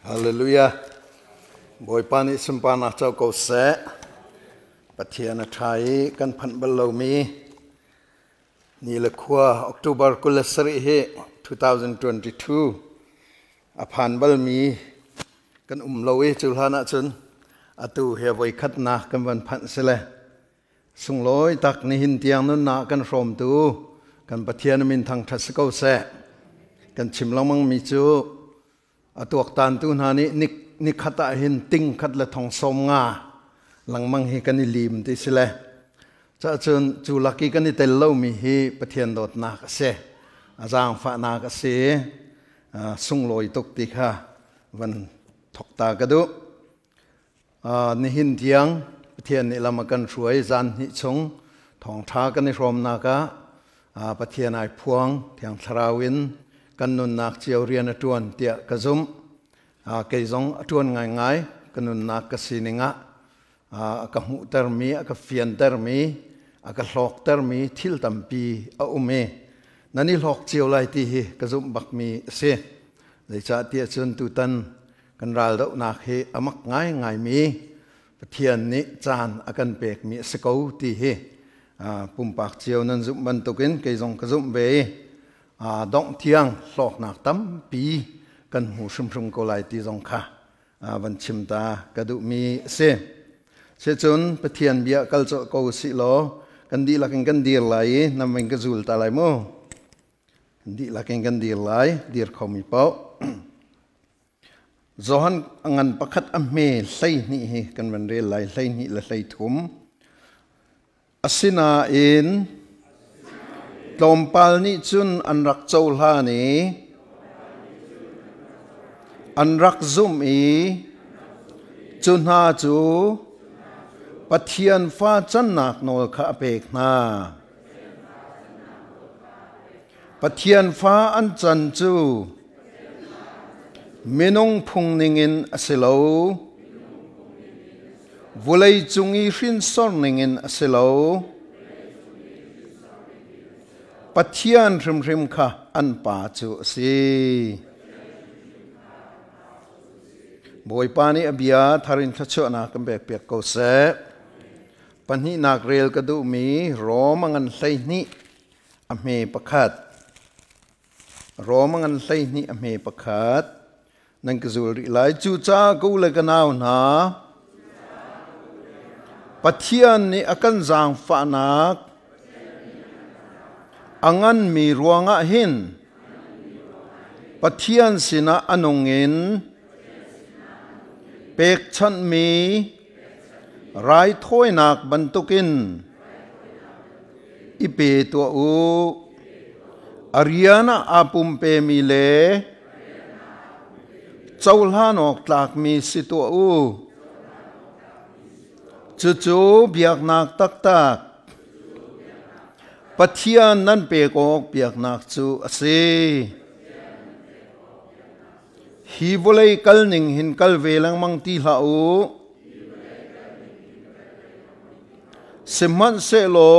Hallelujah. Boy pani sempana chau kau se. Pathiana thai kan phan balo mi. Ni le khua October kulasari he 2022. Aphan bal mi kan lowe chulhana chun atu he voi khat na kan van phan sele. Sung loi tak ni hin tiang nun na kan from tu kan pathiana min thang thas kau se. Kan chim lamang mi chu atuak tan tu na ni khata hin ting khat la thong som nga langmang hi kan lim ti sile cha chun chu laki kan tel lo mi hi pathian dot na ka se azang fa na ka se sung loi tok ti kha van thok ta ka du ni hin tiang pathian ni lama kan ruai zan hi chung thong tha kan ni rom na ka pathian ai phuang thiang tharawin kan nun nak chiao rian atuan tia ka zum ke zong atuan ngai kan nun nak ka sininga ka mu ter mi ka fian ter mi ka hlok ter mi thil tampi a ume nani hlok chiao lai ti hi ka zum bak mi se le cha tia chun tu tan kan ral do nak he amak ngai mi pathian ni chan akan pek mi sekau ti hi pumpak chiao nan zum ban tukin ke zong ka zum ve dong thiang lok nak tam pi kan hu sum ko lai ti zong kha van chim ta ka du mi se chun pathian bia kal cho ko si lo kan di lakin kan dir lai nam men ka zul ta lai mo di lakin kan dir lai dir khomi pau zohan angan pakhat a me hlei ni hi kan van re lai hlei ni la hlei thum asina in Tompal ni chun an rak chau la ni an rak zum i chun ha chu pathian fa chan nak nol kha pek na pathian fa an chan chu minung phung ningin asilo vulai chungi hrin sor ningin asilo pathian rim kha an pa chu si boy pani abia tharin thacho na kam bek pek ko se panhi nak rel ka du mi romangan hlei ni a me pakhat romangan hlei ni a me pakhat nang ka zul ri lai chu cha ko le ka naw na pathian ni akan jang fa nak angan mi ruanga hin pathian sina anongin pek chan mi rai thoi nak bantukin ipe to u ariana apum pe mi le chaulhanok tlak mi si to u chu biak nak tak pathian nan pe kok piak nak chu ase hi volei kal ning hin kal velang mang ti hla u seman se lo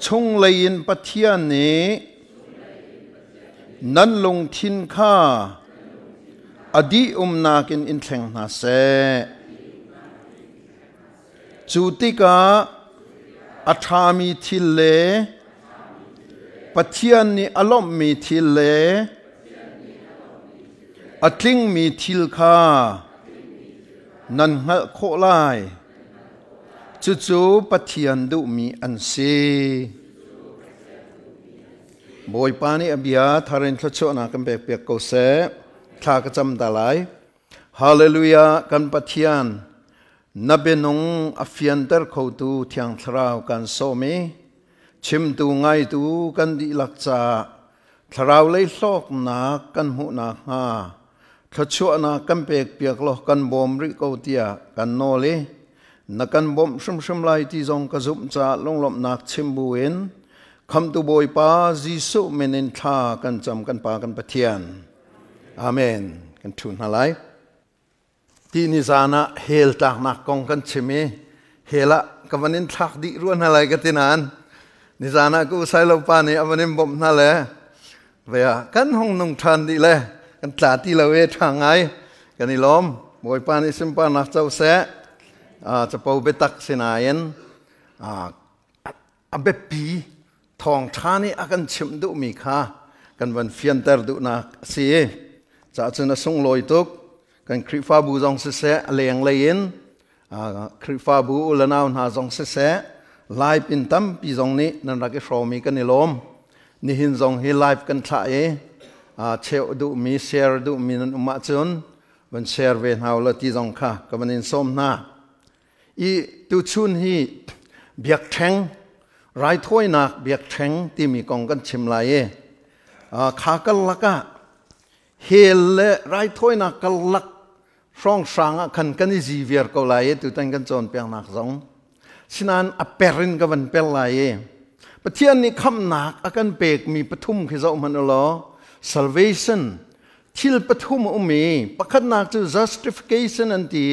chung lein pathian ni nan lung thin kha adi nakin in thleng na se chutika athami thil le pathian ni alom mi thil le atling mi thil kha nan ngal kho lai chu pathian du mi an se boy pani abia tharin thacho na kan bek pek ko se tha ka cham da lai hallelujah kan pathian nabenong afian ter kho tu thiang thrau kan so me chim tu ngai tu kan di lakcha thrau lei hlok na kan hu na ha thachu na kan pek piak lo kan bom ri ko tia kan no le na kan bom shum lai ti zong ka zum cha longlom nak chim buin kham tu boy pa jisu menin tha kan cham kan pa kan pathian amen kan thun halai ti ni zana hel tak nak kong kan chimi hela kavanin thak di ruan halai ka tinan ni zana ku sai lo pa ni avanim bom na le ve kan hong nong than di le กันตาที่เราทางไงกันนี่ล้อมบอยปานิสิมปานักเจ้าเสจะเป่าเบตักเสนายันเบปีทองชานี่อากันชิมดุมีค่ากันวันเฟียนเตอร์ดุนักเสียจะจะน่าส่งลอยตุกกันคริฟ้าบูจงเสะเลียงเลยนคริฟ้าบูอุลนาวนาจงเสะไลฟ์ปินตั้มปีจงนี้นั่นรักที่เรามีกันนี่ล้อมนี่หินจงให้ไลฟ์กันถ่ายเชลดูมีเชร์ดูมีนั่นอุมาจนวันเชร์เวนเฮาละที่จงค่ะกับมันอินส้มนาอีตุชุนฮีเบียกแทงไรถ้วยนักเบียกแทงที่มีกองกันชิมลายขากัลลักเฮลเล่ไรถ้วยนักกัลลักช่องสังขันกันจีเวียร์ก็ลายตุตันกันจนเปียงนักสองฉะนั้นอเปรินกับวันเปลลายประเทศนี้คำนักอากันเปกมีปฐุมขึ้นจากมันหรอ salvation ที่ปฐุมมีประคันนักจู justification อันที่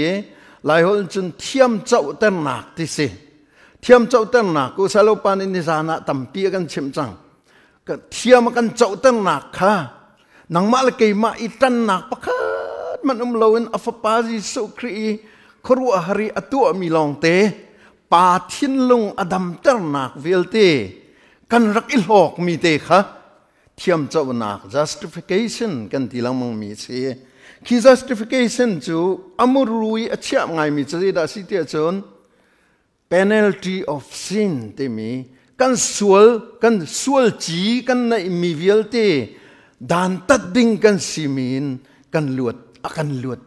หลายคนจนเทียมเจ้าเต้นนักที่สิเทียมเจ้าเต้นนักกูสารปานินิสานะตั้มปีกันชิมจังก็เทียมกันเจ้าเต้นนักค่ะนังมาลกีมาอีตันนักประคันมันลวินอัฟปาจิสุครีครัวฮาริอตัวมีลองเตปาทินลุงอดัมเต้นนักเวลเตกันรักอิหอกมีเตค่ะเทียมเจ้านัก justification กันที่ลังมังมีเสียคือ justification จูอมุรุยอเชียไงมีจะได้สิเดียจน penalty of sin เตมีกันสวลจีกันในมีเวลเตดานตัดดิ่งกันสิมีนกันลวด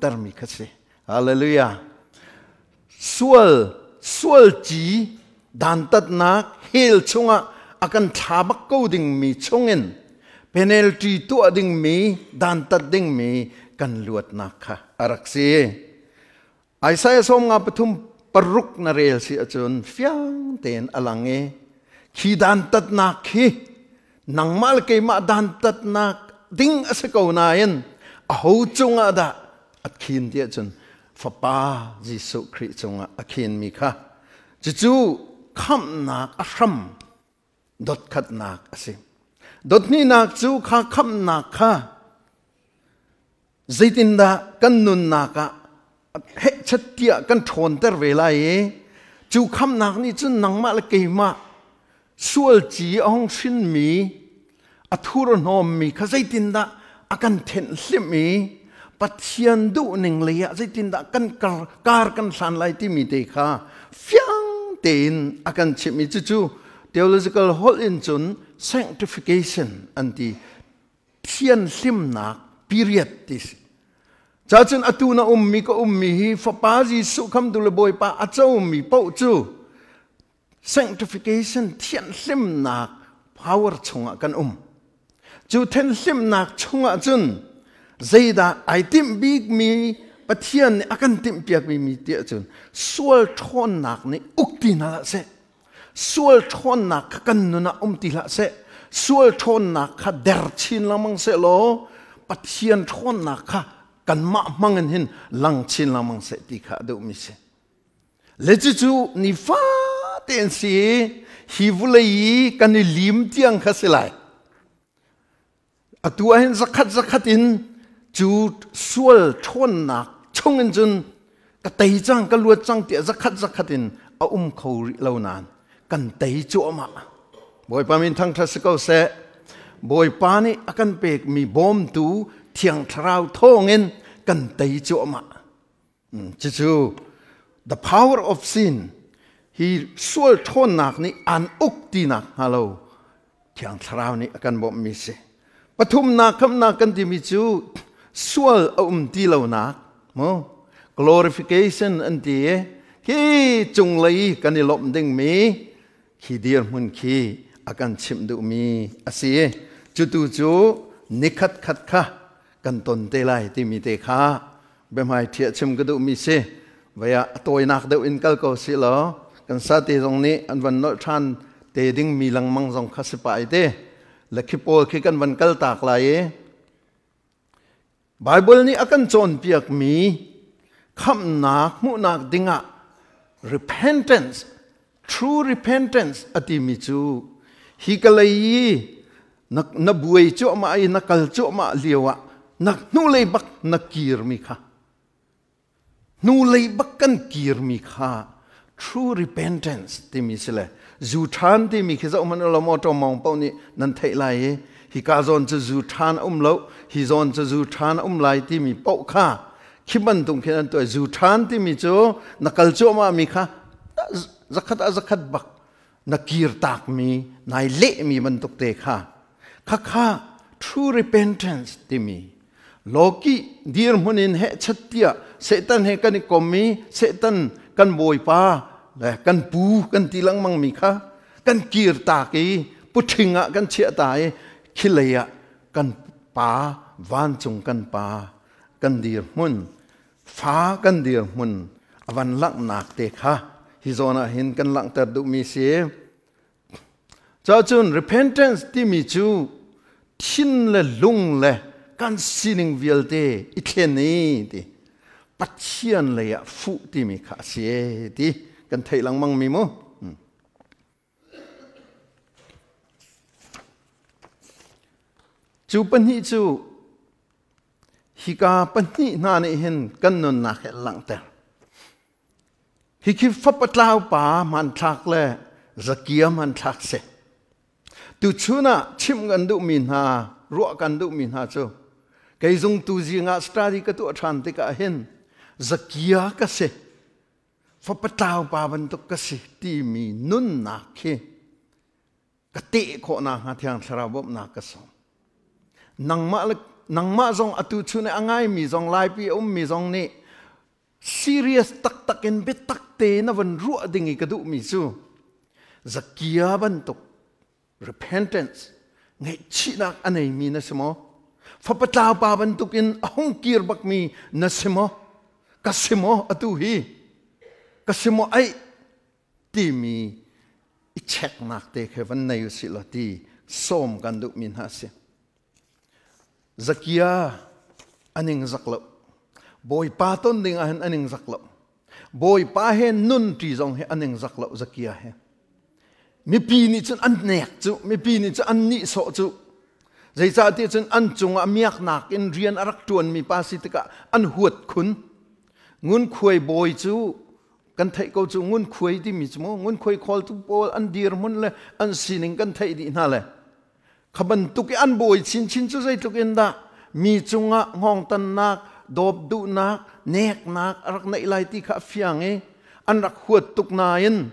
ตร์มีคัสเซฮาเลลูยาสวลจีดานตัดนักเฮลชงอากันทาบักกูดิ่งมีชงเงิน penalty ตัวดิ่งมีดานตัดดิ่งมีกันลวดนักค่ะอารักเสียไอ้สายสมงาปฐุมปรุกนาเรลสิอาจารย์เฟียงเต็นอลังเอขีดานตัดนักขีนังมาลเกมาดานตัดนักดิ้งอสกาวนายันอาหูจงอาดาอัดขีนเดียจนฟ้าป้ายิสุคริจงอาขีนมีค่ะจู่คำนักอารมดดขัดนักสิดดนี่นักจู่ข้าคำนักค่ะใจตินดากันนุนนักเฮชัดเตียกันทนเตอร์เวลาจู่คำนักนี่จนนังมาลเกมาสวลจีองชินมีอัทุรนอมมีข้าใจตินดาอากันเทนลิมีปัทยันดูหนึ่งเลยใจตินดากันการกันสันไลที่มีเด็กค่ะฟียงเต็นอากันชิมีจู่ theological whole in จน sanctification อันที่เทียนลิมนัก period ที่จากนั้นอตูนามีก็มีฟ้าป้าจีสุคำดูแลบอยป้าอาเจ้ามีเป้าจู sanctification เทียนลิมนัก power ชงกันจูเทียนลิมนักชงจนใจดาไอติมบีกมีปะเทียนอากันติมเปียกมีเดียจนสวลทอนนักนี่อุกตินาละเสสวลทอนนักกันนุนะติละเสสวลทอนนักขัดเดร์ชินละมังเสโลปะเทียนทอนนักกันมามังเงินหินลังชินละมังเสติขาดูมิเสเลจูนิฟ้าเต็นสีฮิวเลยกันนิลิมเตียงขัสไลอตัวเห็นสักขัดินจูสวลทอนนักชงเงินจนกระเตยจังกระลวดจังเตียสักขัดินเอาเขาเหล่านานกันเตยจั่วมาบอยปามินทั้งทัศกเสบอยปานี่อากันเปกมีบอมตูเทียงทราวท่อเงินกันเตยจั่วมาจู่ the power of sin ฮีสวลทอนนักนี่อันอุกตีนักฮัลโหลเทียงทราวนี่อากันบอกมีเสปฐุมนักคำนักกันที่มีจู่สวลตีเหล่านักโม glorification อันที่ฮีจงเลยกันนี่ลบดึงมีขีเดียร์มุนขีอาการชิมดูมีอาศัยจู่นิคัดขัดค่ะกันตนเตลัยที่มีเตค่ะเบื้องไม้เทียชิมก็ดูมีเสว่าตัวนักเดินกัลก็สิเหรอกันสัตย์ตรงนี้อันวันนอชันเตดิ้งมีลังมังสงคัสไปเตและคิดโปคิดกันวันกัลตากลายไบเบิลนี้อาการโจนเปียกมีคำนักมุนักดิ้งrepentance true repentance อติมิจูฮิกเลยนับวยจ่อมานักลจ่อมาเลียวะ นักนูเลยบักนักกีรมีค่ะนูเลยบักกันกีรมีค่ะ true repentance ที่มีสิเลยจูทานที่มีคือจะมันเรามอตมองเป้านี้นั่นเท่าไรฮิกาจอนจะจูทานเราฮิจอนจะจูทานไลที่มีเป้าค่ะคิดมันตรงแค่นั้นตัวจูทานที่มีโจนักกัลโจมามีค่ะzakatบักนักกีรตากมีนายเละมีมันตกเตะค่ะค่ะ true repentance ที่มีโลกีดีร์มุนินเหชัดเตียเสตันเหกันกอมีเสตันกันบอยปาและกันปูกันตีลังมังมีค่ะกันกีรตากีพุทธิงะกันเชียตายขิเลยะกันปาวานจงกันปากันดีร์มุนฟ้ากันดีร์มุนอวันลักหนักเตะค่ะฮิโซนาหินกันลังแต่ดุมีเสียเจ้าจุน repentance ที่มีจูทินและลุงและกันสินิงวิลเตอิเทนีที่ปัจเจียนเลยอะฟุที่มีขาเสียที่กันไทยลังมังมีมั้งจูปัญหิจูฮิกาปัญหินานี่เห็นกันนนนักหลังแต่ฮิคิฟับปะลาวป่ามันทักเลยสกียมันทักเสตุชุนะชิมกันดุมินหารัวกันดุมินหาจูไกจงตูจีงาสตาดีก็ตัวชันติกาเห็นสกียก็เสฟับปะลาวป่ามันตุกก็เสที่มีนุ่นนักเขกติโคนาหาที่อังสระบบนักก็สองนังมาจงอตุชุนะง่ายมีจงลายปีมีจงนี่serious tak in betak te na van ruwa dingi kadu misu zakia bantuk repentance ngai chinak anei mi na simo fapatlaw pa bantuk in ahong kir bak mi na simo kasimo atu hi kasimo ai ti mi I check nak te khevan nei usila ti som kandu min ha se zakia aning zaklo boy paton ding ahen aning zaklo boy pa hen nun ti zong he aning zaklo zakia he mi pi ni chun an nek chu mi pi ni chu an ni so chu zai cha ti chun an chunga miak nak in rian arak tuan mi pa sitika an huat khun ngun khuai boy chu kan thai ko chu ngun khuai ti mi chu ngun khuai khol tu pol an dir mun le an sining kan thai di na le khaban tu ki an boy chin chin chu zai tu ken da mi chunga ngong tan nak dop du nak nek nak arak nei lai ti kha fiang e an rak huat tuk na in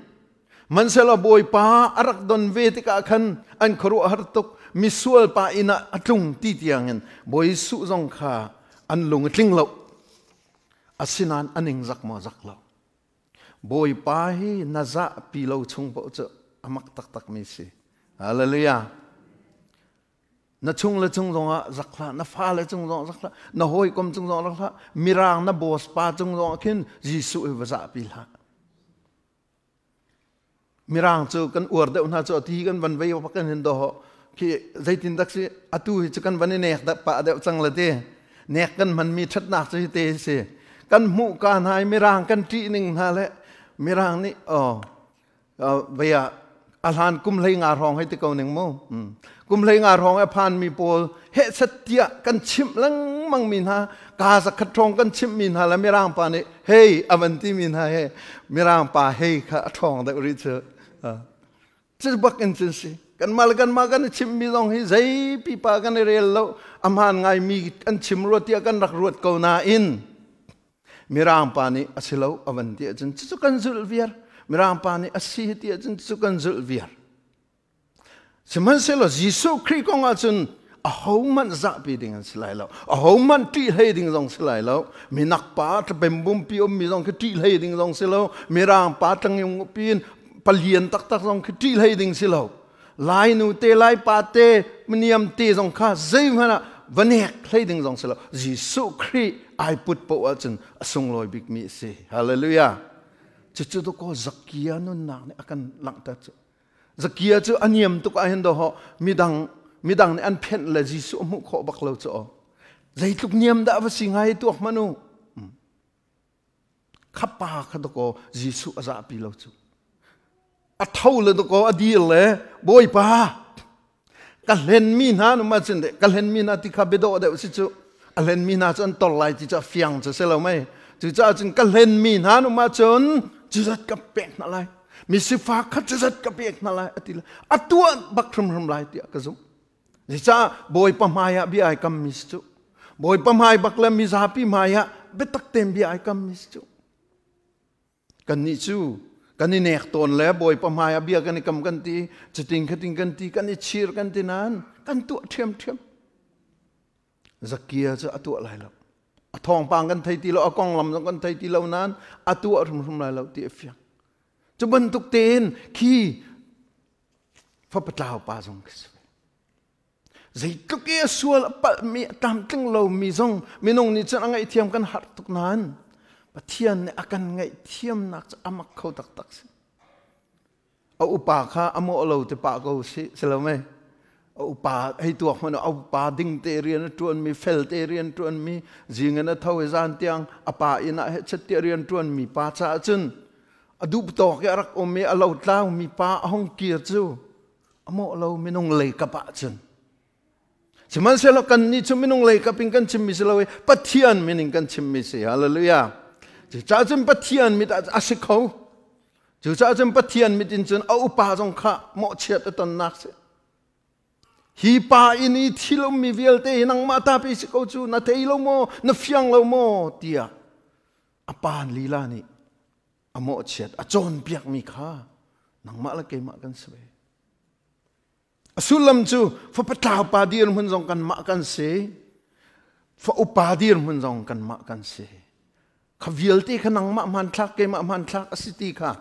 man sela boy pa arak don ve ti ka khan an khru har tuk mi sual pa ina atung ti tiang en boy su zong kha an lung tling lo asinan aning zak mo zak lo boy pa hi naza pi lo chung po chu amak tak tak mi si hallelujah na chung le chung zong a zakla na fa le chung zong zakla na hoi kom chung zong zakla mirang na boss pa chung zong khin jisu e wa za pi la mirang chu kan ur de na chu ti kan van vei pa kan hin do ki zaitin dak si atu hi chu kan van nek da pa de chang la te nek kan man mi that nak chu te se kan mu ka nai mirang kan ti ning na le mirang ni veya alhan kum lei nga rong hai te ko ning mo kum lei nga rong a phan mi pol he satya kan chim lang mang min ha ka sa khathong kan chim min ha la mirang pa ni hey avanti min ha he mirang pa hey kha thong da ri che chu bak in chen si kan mal kan chim mi dong hi zai pi pa kan rel lo amhan ngai mi kan chim ro tia kan rak ruat ko na in mirang pa ni asilo avanti chen chu kan zul viar mirang pa ni asi ti chen chu kan zul viar seman selo jisu kri kong a chun a homan za pi ding slai lo a homan ti hei ding jong slai lo minak pa ta bem bum pi om mi jong ke ti hei ding jong selo mirang pa tang yung pin palian tak tak jong ke ti hei ding selo lai nu te lai pa te mniam te jong kha zai mana vanek hei ding jong selo jisu kri ai put po a chun asung loi big mi se hallelujah chu to ko zakia nun nak ne akan lang ta chu zakia chu aniam tu ka hen do ho midang ne an phen la jisu mu kho bak lo chu zai tuk niam da wa singai tu manu khapa kha do ko jisu aza pi lo chu a thau le do ko adil le boy pa ka len mi na no ma chen de ka len mi na ti kha be do de si chu lên mi na chân tol lại chỉ cho phiang cho sẽ lâu mấy chỉ cho chân cái lên mi na nó mà chân chỉ rất cái bẹt nó lại mi sư phá khát chỉ rất cái bẹt nó lại at tuan bak thầm lại tiệt cái giống chỉ cho bồi pamaya bi ai cầm mi chú bồi pamaya bak lem mi zapi maya betak tem bi ai cầm mi chúกันนี่จูกันนี่เนกตนแล้วบอยประมาณเบียกันนี่กำกันตีจะติงกันตีกันนี่ชีรกันตีนั้นกันตัวเทียมจะเกียจะตัวอะไรแล้วทองปางกันไทยตีเรากองลำกันไทยตีเรานั้นตัวทำอะไรเราตีเฟียงจะบรรทุกเตนขี้พระปเจ้าป่าทรงกิจใจก็เกี่ยส่วนปะมีตามตึงเรามีทรงมีนงนี่จะอะไรเทียมกันหัดทุกนั้นปะเทียนเนี่ยอาการไงเทียมนักจะอามักเขาตักสิเอาอุปาค่ะอโมเราจะปากเขาสิเสร็จแล้วไหมเอาอุปาให้ตัวมันเอาอุปาดิ้งเตเรียนจวนมีเฟลเตเรียนจวนมีจิงเงินเท่าไอ้จานเตียงอปาอินะให้ชัดเตเรียนจวนมีปาชาจุนอดูปตอกยารักอมมีอเราเล่ามีปาห้องเกียร์จูอโมเราไม่นงเลยกับปะจุนสมัยเสร็จแล้วกันนี่จะไม่นงเลยกับเป็นกันชิมมิสเราปะเทียนไม่นงกันชิมมิสฮาเลลูยาจะจำปะเทียนมิดอาศัยเขาจะจำปะเทียนมิดอินจุนเอาปาจงข้าเหมาะเชียดตันนักเสียฮีปาอินี่ที่เรามีเวลเตนังมาตาไปสิเขาจูนาเทเราโมนาเฟียงเราโมเตียอปานลีลานี่อเหมาะเชียดจนเปียกมีข้านังมาละเกมากันสวยสุลัมจูฟ้าปะตาปาดีร์มันจงกันมากันเสียฟ้าอุปาดีร์มันจงกันมากันเสียขวิลตีขนังมามันทักเกมามันทักอสิติค่ะ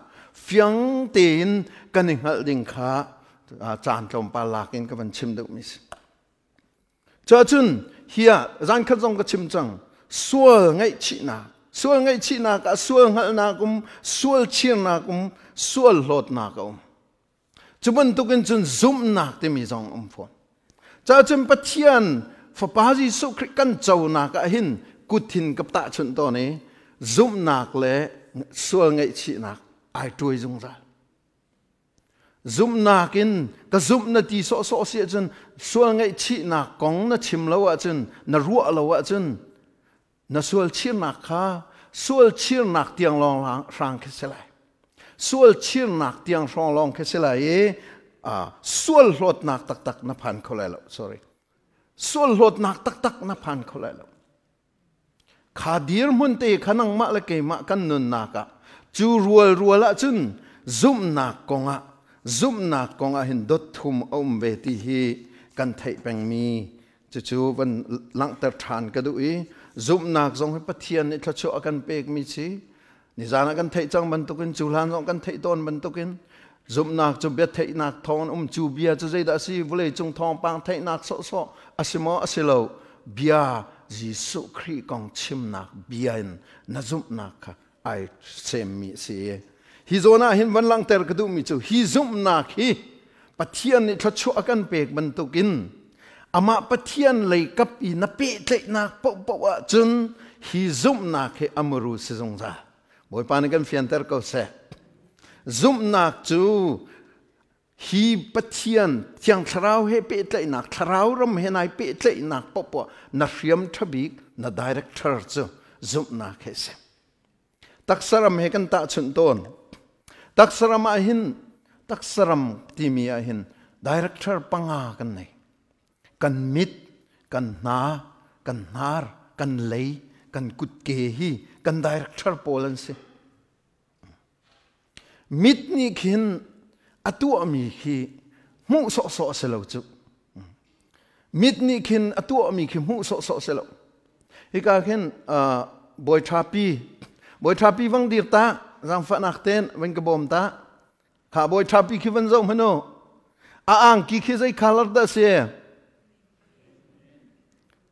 เฟียงเตีนกันหนึ่งหัดดิ่งขาจานจอมปลาลากินกับมันชิมดุมิสเจ้าจุนเฮียร้านข้าวจงก็ชิมจังส่วนไงชีนากับส่วนหัดนากุมส่วนเชียนากุมส่วนหลดนากุมจุบันตุกินจุนซุ่มนักที่มีจงฝนเจ้าจุนปะเทียนฟ้าปาจิสุคริกันเจ้านักหินกุทินกับตาชนตัวนี้ซุ่มนักเลยส่วนไงชีนักไอตัวจงใจซุ่มนักินก็ซุ่มนาทีโซเสียจนส่วนไงชีนักกองนาชิมแล้วว่าจนนารัวแล้วว่าจนนาส่วนชีนักข้าส่วนชีนักเตียงรองร่างแค่เสลายส่วนชีนักเตียงรองแค่เสลายส่วนรถนักตักนับพันเขาเลยแล้ว sorry ส่วนรถนักตักนับพันเขาเลยแล้วขาดีร์มุนเตะขนังมาละเกมากันนุนนักจูรัวละจุนซุ่มนักกงหินดดทุมอมเวทีฮีกันไทยแปงมีจู่วันหลังแต่ทานกระดูอีซุ่มนักทรงให้ปะเทียนนี่ทศกันเปกมีชีนิจานักันไทยจังบรรทุกินจูลานทรงกันไทยต้นบรรทุกินซุ่มนักจูเบียไทยนักทองจูเบียจะใจดาซีบุเลยจงทองปังไทยนักโซอาศิมออาศิโลเบียยิสุครีกองชิมนักเบียนนาซุ่มนักไอเซมิเสียฮิโซนาเห็นวันหลังแต่กระดูมิจูฮิซุ่มนักฮิปะเทียนนี่ทศกันเปกบรรทุกินอามาปะเทียนเลยกับอีนับเปะเลยนักปะวะจนฮิซุ่มนักให้อมรูสิจงซาบอยปานิกันเฟียนเตอร์ก็เสซุ่มนักจูฮีปะเทียนเทียงทราวให้เปะเลยนักทราวรำให้นายเปะเลยนักปะนักเรียมทบิกนักดีเรคเตอร์จูซุ่มนักให้เสตักสรำให้กันตาชนต้นตักสรำอาหินตักสรำที่มีอาหินดีเรคเตอร์ปังอากันไหนกันมิดกันนากันนารกันเลยกันกุดเกฮีกันดีเรคเตอร์โพลันสิมิดนี่ขินอตัวมีขีมูโซเสลวจุมิดนี่ขินอตัวมีขีมูโซเสลวอีกาขินบอยทราปีวังดีตาจังฝันนักเต้นวันกบมตาข้าบอยทราปีขีวันจงพโนอ่างกี่ขีใจคาร์ดเสีย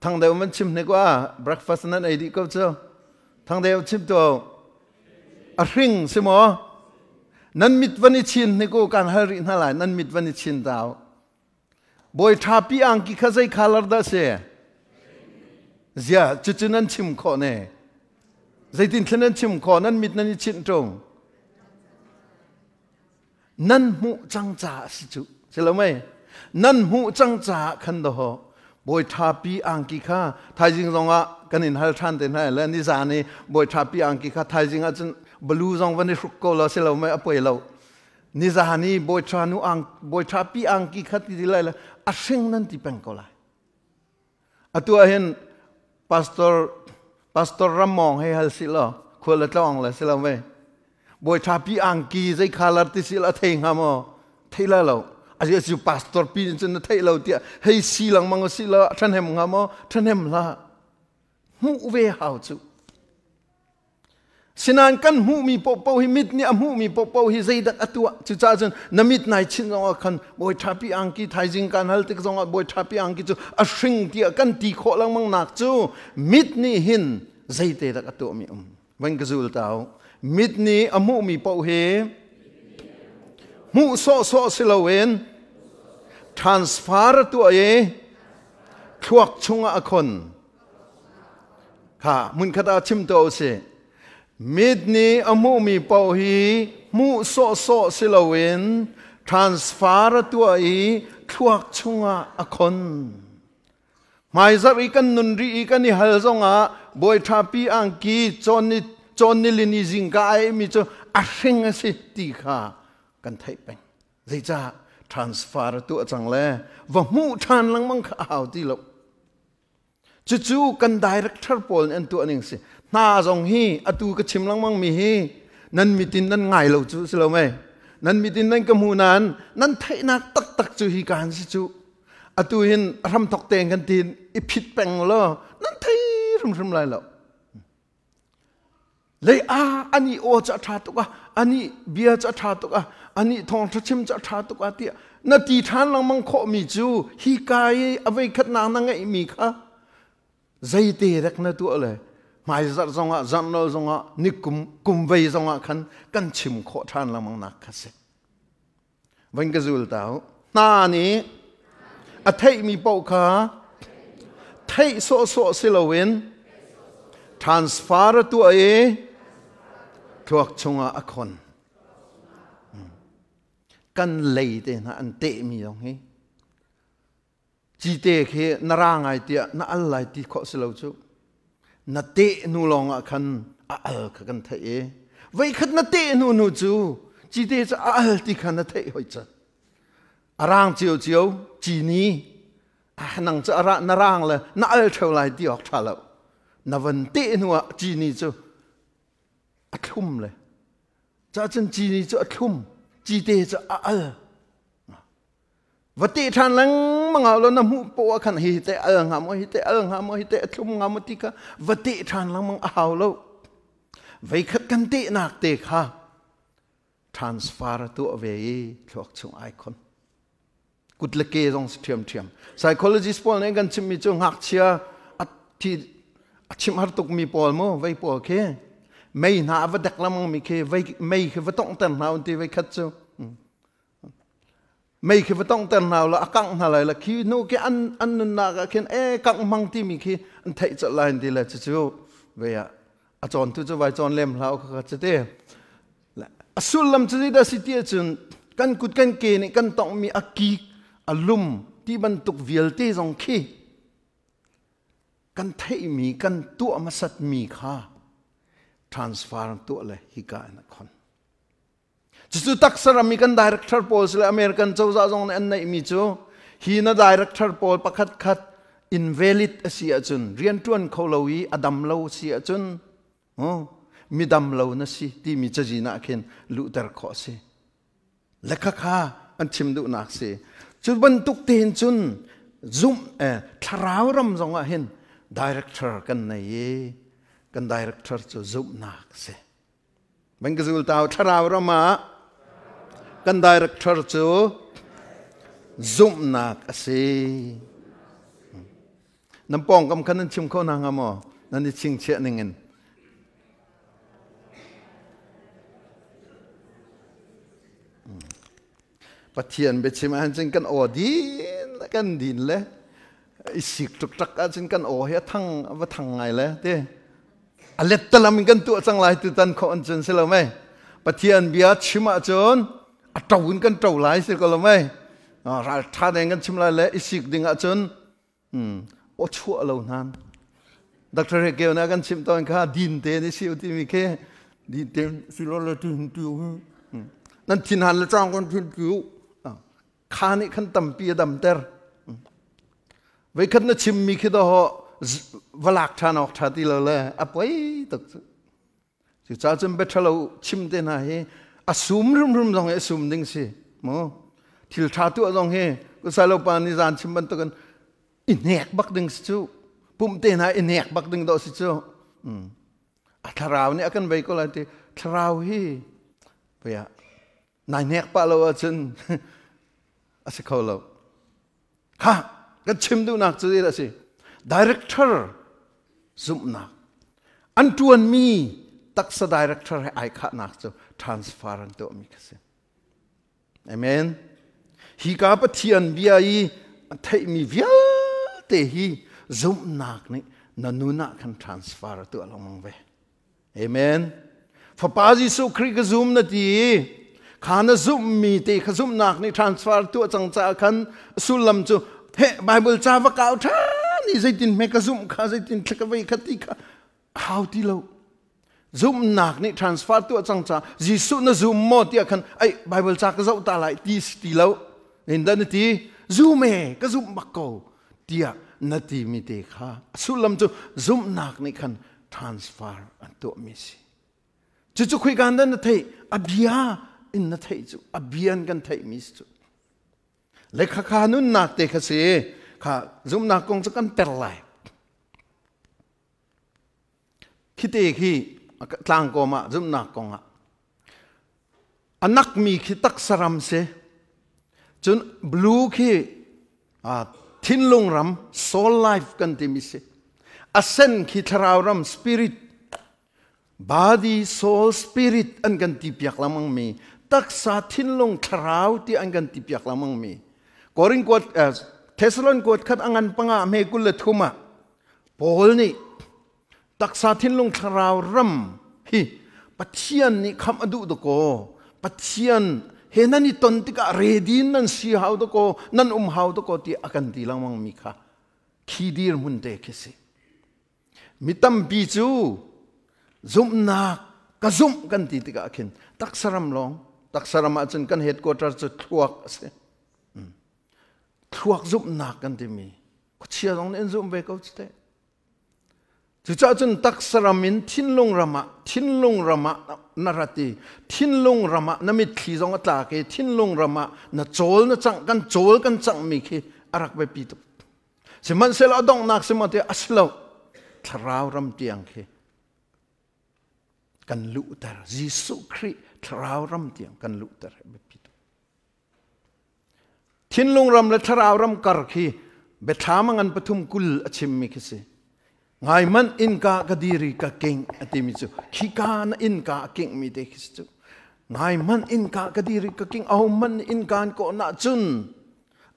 ทางเดียวมันชิมนึกว่า breakfast นั้นไอ้ดีก็เจ้าทางเดียวชิมตัวริงใช่ไหมนั้นมิดวันนี้ชินนี่ก็การหารินหาหลายนั้นมิดวันนี้ชินดาวบอยทราปีอ่างกี่ขีใจคาร์ดเสียเสียจุดนั้นชิมขอเนี่ยใจตินนั้นชิมขอนั้นมิดนั้นชินตรงนั้นหูจังจ่าสิจุใช่หรือไม่นั้นหูจังจ่าขันดอ bồi thapi angki kha thai jing zonga kanin hal than ten hai la ni zani bồi thapi angki kha thai jing achun blue zong van ruk ko lo selo mai apoi lo ni zani bồi thanu ang bồi thapi angki kha ti lai la asing nan ti peng ko lai atu ahen pastor ramong hai hal silo khola tong la selo mai bồi thapi angki zai khalar ti sila theng hamo thela lo aje su pastor pin chen thei lo tia hei si lang mang si la than hem ngamo than hem la mu ve hao chu sinan kan mu mi po hi mit ni mu mi po hi zai dak atua chu cha chen namit nai chin zong khan boi thapi angki thai jing kan hal tik zong boi thapi angki chu a hring tia kan ti kho lang mang nak chu mit ni hin zai te dak atu mi wan ka zul tao mit ni amu mi po he mu so silowen transfer tu ai thuak chunga akon kha mun khata chim to se mid ni amu mi pau hi mu so silowen transfer tu ai thuak chunga akon mai zari kan nun ri kan ni hal zonga boi thapi angki chon ni lini jingka ai mi cho ahring se ti kha kan thai peng zai cha transfer tu chang le wa mu than lang mang kha hau ti lo chu kan director pol en tu aning se na zong hi atu ka chim lang mang mi hi nan mitin nan ngai lo chu silo mai nan mitin nan ka mu nan thai na tak chu hi kan si chu atu hin ram thok teng kan tin i phit peng lo nan thai rum lai lo le ani o cha tha tu ka ani bia cha tha tu ka ani thong chim cha tha tu ka ti na ti than lang mang kho mi chu hi kai avei khat na ngai mi kha zai te rak na tu le mai zar zonga zan no zonga ni kum vei zonga khan kan chim kho than lang mang nak kha se wan ga zul tao na ni a thei mi pau kha thei so silowen transfer tu ai thuak chunga akon kan lei te na an te mi yong hi chi te khe narangai tia na al lai ti kho silo chu na te nu long a khan a al kha kan thai vai khat na te nu chu chi te cha al ti khan na thai hoi cha arang chiu chi ni nang cha ara narang la na al thau lai ti ok tha lo na van te nu a chi ni chu a thum le cha chen chi ni chu a thum chi te cha al vật tệ than lăng mang ảo lo na mu po khan hi te ngam hi te thum ngam ti ka vật tệ than lăng mang ảo lo vậy khát kan tệ nak te kha transfer tu về thuốc chung icon cút lệ kê dòng thiam psychologist Paul này gan chim mi chung hak chia thì chim har tuk mi Paul mo vậy Paul ke mấy na vật đặc lắm mi ke vậy mấy cái vật tông tần nào thì vậy khát chu mấy khi vật tông tần nào là căng hà lại là khi nô cái ăn nà cái khiến căng mang tim mi khi anh thấy trở lại thì là chú về chọn tu cho vài chọn lem lao cái chứ thế là sul làm chứ đó sĩ tiệt chun căn cút căn kê này căn tông mi aki alum ti ban tục viel te dòng khi căn thấy mi căn tua mà sát mi kha transfer tua là hi cái này con chú tak sara mi kan director Paul sila American châu za zong an nei mi chu hi na director Paul pakhat khat invalid asia chun rian tuan kholowi adam lo sia chun mi dam lo na si ti mi chaji na khen lu tar kho se lekha kha an chim du nak se chu ban tuk ten chun zoom tharau ram zong a hen director kan nei kan director chu zoom nak se bang gazul tao tharau rama kan director chu zoom nak ase nampong kam khanan chim kho na ngamo nani ching che ningen pathian be chim an ching kan odin kan din le isik tuk tak a ching kan o he thang wa thang ngai le te alet talam kan tu chang lai tu tan kho an chen selo mai pathian bia chima chon atawin kan taw lai se ko lo mai ra tha deng kan chim lai le isik ding a chon โอชัวเรานั้นดักเทเรเกลนะกันชิมตอนข้าดินเตนี่สิวที่มีแค่ดินเตสิโลละดินติวนั่นทินหันละจ้างกันทินติวข้านี่ขันตั้มปีดำเตอร์ไว้ขันน่ะชิมมีคิดว่าเวลาทานออกทาตีเราเลยอับไว้ตักสิจ้าจำเป็นถ้าเราชิมเตน่ะเฮอสุมรุมตรงเอสุมดิ้งสิโมทิลชาตัวตรงเฮก็ใส่เราปานิจานชิมบันตกันอินเนกบักดิ้งสิจูปุ่มเตน่ะอินเนกบักดิ้งดอกสิจูทาราวนี่อากันไปก็เลยที่ทาราวเฮไปอ่ะนายเนกปะเราจนอาศัยเขาเราฮะกันชิมดูนักจุดนี้ละสิdirector ซุ่มนักอันตัวมีตักษะ director ให้ไอ้ข้านักจะ transfer ตัวมีกันสิเอเมนฮีกาปเทียนเบียอีไทยมีเวียเตฮีซุ่มนักนี่นันนูนักกัน transfer ตัวลงมังเวเอเมนพระปาจิสุคริกซุ่มนาทีข้านะซุ่มมีเตขซุ่มนักนี่ transfer ตัวจังจ้าคันสุลัมจูเฮ้ไบเบิลจ้าวก้าวท่านี่ใจตินเมกซุ่มข้าใจตินตะกะเวคติข้าhow ที่เราซุ่มนักนี่ transfer ตัวจังจ้าจิสุนะซุ่มหมดที่คันไอ้ไบเบิลจ้าก็จะตาไหลที่สติเราเห็นได้ที่ซุ่มก็ซุ่มบักโกที่นาทีมีเตข้าสุลัมจูซุ่มนักนี่คัน transfer อันตัวมีสิจู่ๆคุยกันนั่นที่อภิยาอินนั่นที่จู่อภิยานกันที่มีสิเล็กข้านุ่นนักเตะเสียข้าซุ่มนักกงจะกันเปรไลคิดเองที่กลางกมาซุ่มนักกงอันนักมีคิดตักสรำเสียจนบลูที่ทิ้งลงรำ soul life กันที่มีเสียอัศนคิดราวรำ spirit body soul spirit อันกันที่เปียกละมังมีตักษาทิ้งลงทราวที่อันกันที่เปียกละมังมีกอริงกวดเทสลอนกวดขัดอังปังอาเมกุลทุมาโพลนี่ตักษาทิ้งลงทราวรำฮิปัจเจียนนี่คำอดุตโกปัจเจียนเห็นนั่นนี่ตนติกะเรดินนั่นสีหาวตโกนั่นหาวตโกที่อากันที่ลังมังมีค่ะขีดีร์มุนเตคิสิมิตัมปีจูซุ่มนักกะซุ่มกันที่ติกะขินตักสรำลองตักสรำอาจารย์กันเหตุกวดจะทวกเสทวกซุ่มนักกันที่มีก็เชื่อตรงนี้ซุ่มไปก็จะจู่ๆจนตักสรมินทิ้งลงรำนารตีทิ้งลงรำนมิตรที่จงอัตลาเกทิ้งลงรำนโจลนจังกันโจลกันจังมีคีอารักไปปีตุสมันเสลาดงนักสมันเตอัสลาวทราวรำเตียงคีกันลุตรยิสุคริทราวรำเตียงกันลุตรไปปีตุทิ้งลงรำและทราวรำกรคีเบทามังอันปฐุมกุลอชิมมีคีสิไงมันอินกากระดีริกะเก่งอติมิจูขี้กานอินกาเก่งมีเด็กจูไงมันอินกากระดีริกะเก่งเอามันอินกานก็น่าจุน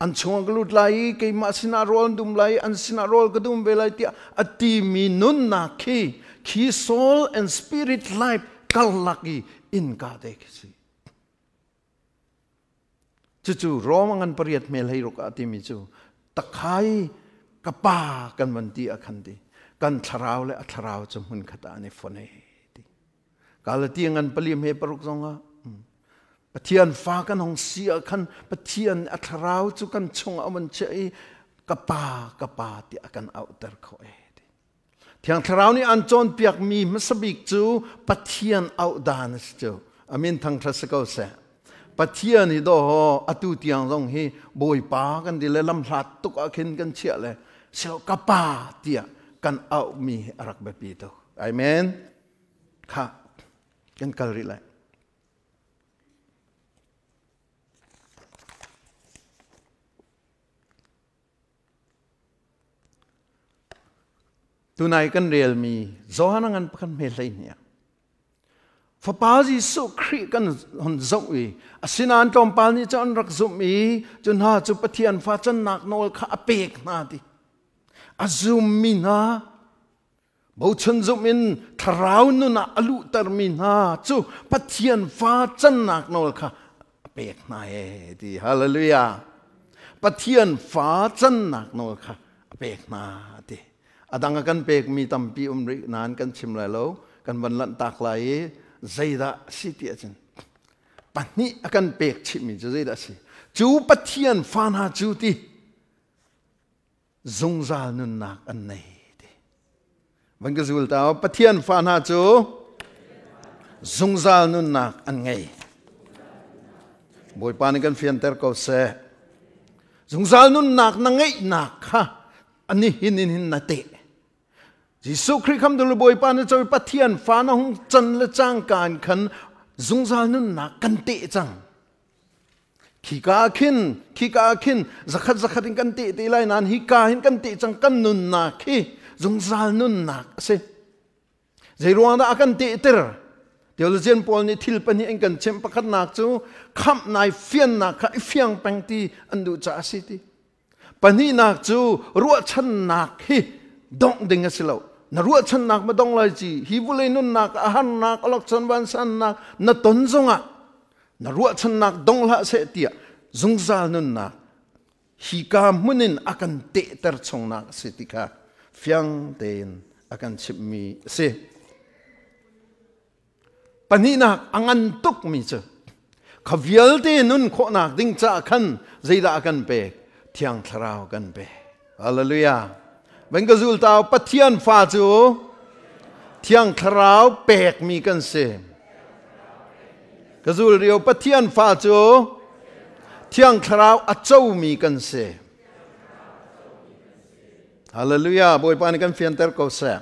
อันชงกลุดไลเกี่ยมาสินารอลดุมไลอันสินารอลกระดุมเวลาที่อติมินุนนักขี้ soul and spirit life กัลลักอินกาเด็กสิจู่ๆรอมังอันปริยัติเมลัยรกอติมิจูตะไคร้กระปากันวันที่อคันดีกันทราวและทราวจมุนขตาในฝนเอดีกาลที่งันปลีมเฮปรุกซงะปะเทียนฟ้ากันหงเสียคันปะเทียนทราวจุกันชงเอามันเชยกะปที่อากันเอาตร์เขาเอดีเทียงทราวนี่อันโจนเปียกมีมัสบิกจูปะเทียนเอาดานสจูอามินทางทัศกาเสปะเทียนนี่โดอตุเตียงซงเฮบอยปากันดิเลลำหลัดตุกอาคินกันเชี่ยเลยเสียวกะปาเตียกันเอามีรักแบบนี้ตัวอาเมนค่ะกันกรีเลยตัวนายกันเรียลมีโจฮันังกันกันเมลัยเนี่ยฟ้าป้าจีสุครีกันหันจุอีสินานจอมปานนี่จะอันรักจุมีจนหาจุปะเทียนฟ้าจันนักโนลข้าเปกนาดีอาจุมินาบ่ชนจุมินทราวนุนาอลุตรมินาจูปะเทียนฟ้าจันนักโนลข้าเปกนาดีฮาเลลูยาปะเทียนฟ้าจันนักโนลข้า pek na ti adang kan pek mi tampi umri nan kan chimlai lo kan ban lan tak lai zaida city achen pani akan pek chimi zaida si chu pathian fana chu ti zungzal nun nak an nei ti wang zul ta pathian fana chu zungzal nun nak an ngai boy pani kan fian ter ko se zungzal nun nak na ngai nak ha ani hin na te Jisu Christ kham dul boy pan cho pathian fa na hung chan le chang kan khan zungzal nun na kan te chang khi ka khin zakhat kan te lai nan hi ka hin kan te chang kan nun na khi zungzal nun na se zeirwa da kan te ter theologian Paul ni thil pani ang kan chem pakhat nak chu kham nai fian na kha fiang pang ti andu cha si ti pani nak chu ruwa chan nak hi dong ding asilo na ruwa chan nak ma dong lai chi hi bulai nun nak ahan nak alok chan ban san nak na ton zonga na ruwa chan nak dong la se tia zungzal nun nak hi ka munin akan te ter chong nak se ti ka fiang ten akan chip mi se pani nak angan tuk mi chu khavial te nun kho nak ding cha khan zeida akan pe thiang tharau kan pe hallelujah when gazul tao pathian fa chu thiang tharau pek mi kan se gazul rio pathian fa chu thiang tharau achau mi kan se hallelujah boy pan kan fian ter ko se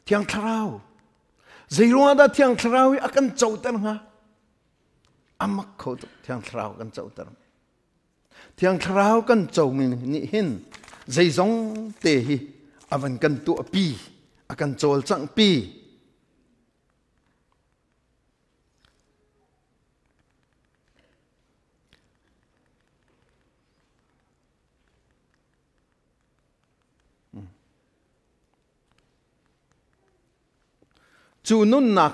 thiang tharau zeirwa da thiang tharau akan chau ter nga amak kho thiang tharau kan chau ter thiang tharau kan chau mi ni hin zeizong te hi avan kan tu pi akan chol chang pi chu nun nak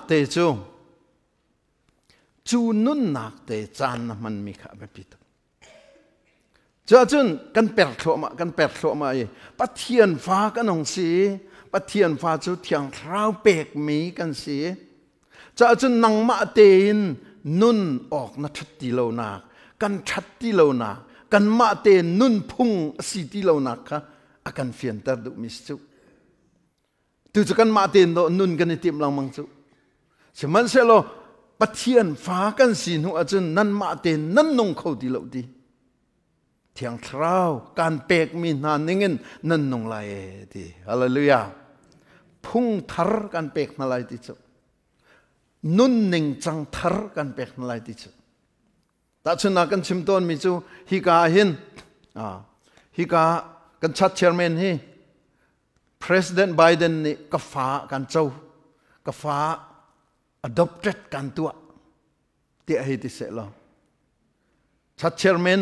te chan na man mi kha be pi cho chun kan per thlo ma ye pathian fa kan ong si pathian fa chu thiang thrau pek mi kan si cho chun nang ma te in nun ok na that ti lo na kan that ti lo na kan ma te nun phung si ti lo na kha akan fian tar du mis chu tu chu kan ma te no nun kan tim lang mang chu seman se lo pathian fa kan si nu a chun nan ma te nan nong kho ti lo ti thiang thrau kan pek mi na ningen nan nong lai ti hallelujah phung thar kan pek na lai ti chu nun ning chang thar kan pek na lai ti chu ta chuna kan chim ton mi chu hi ka hin hi ka kan chat chairman hi President Biden ni ka fa kan chau ka fa adopted kan tua ti hi ti se lo chat chairman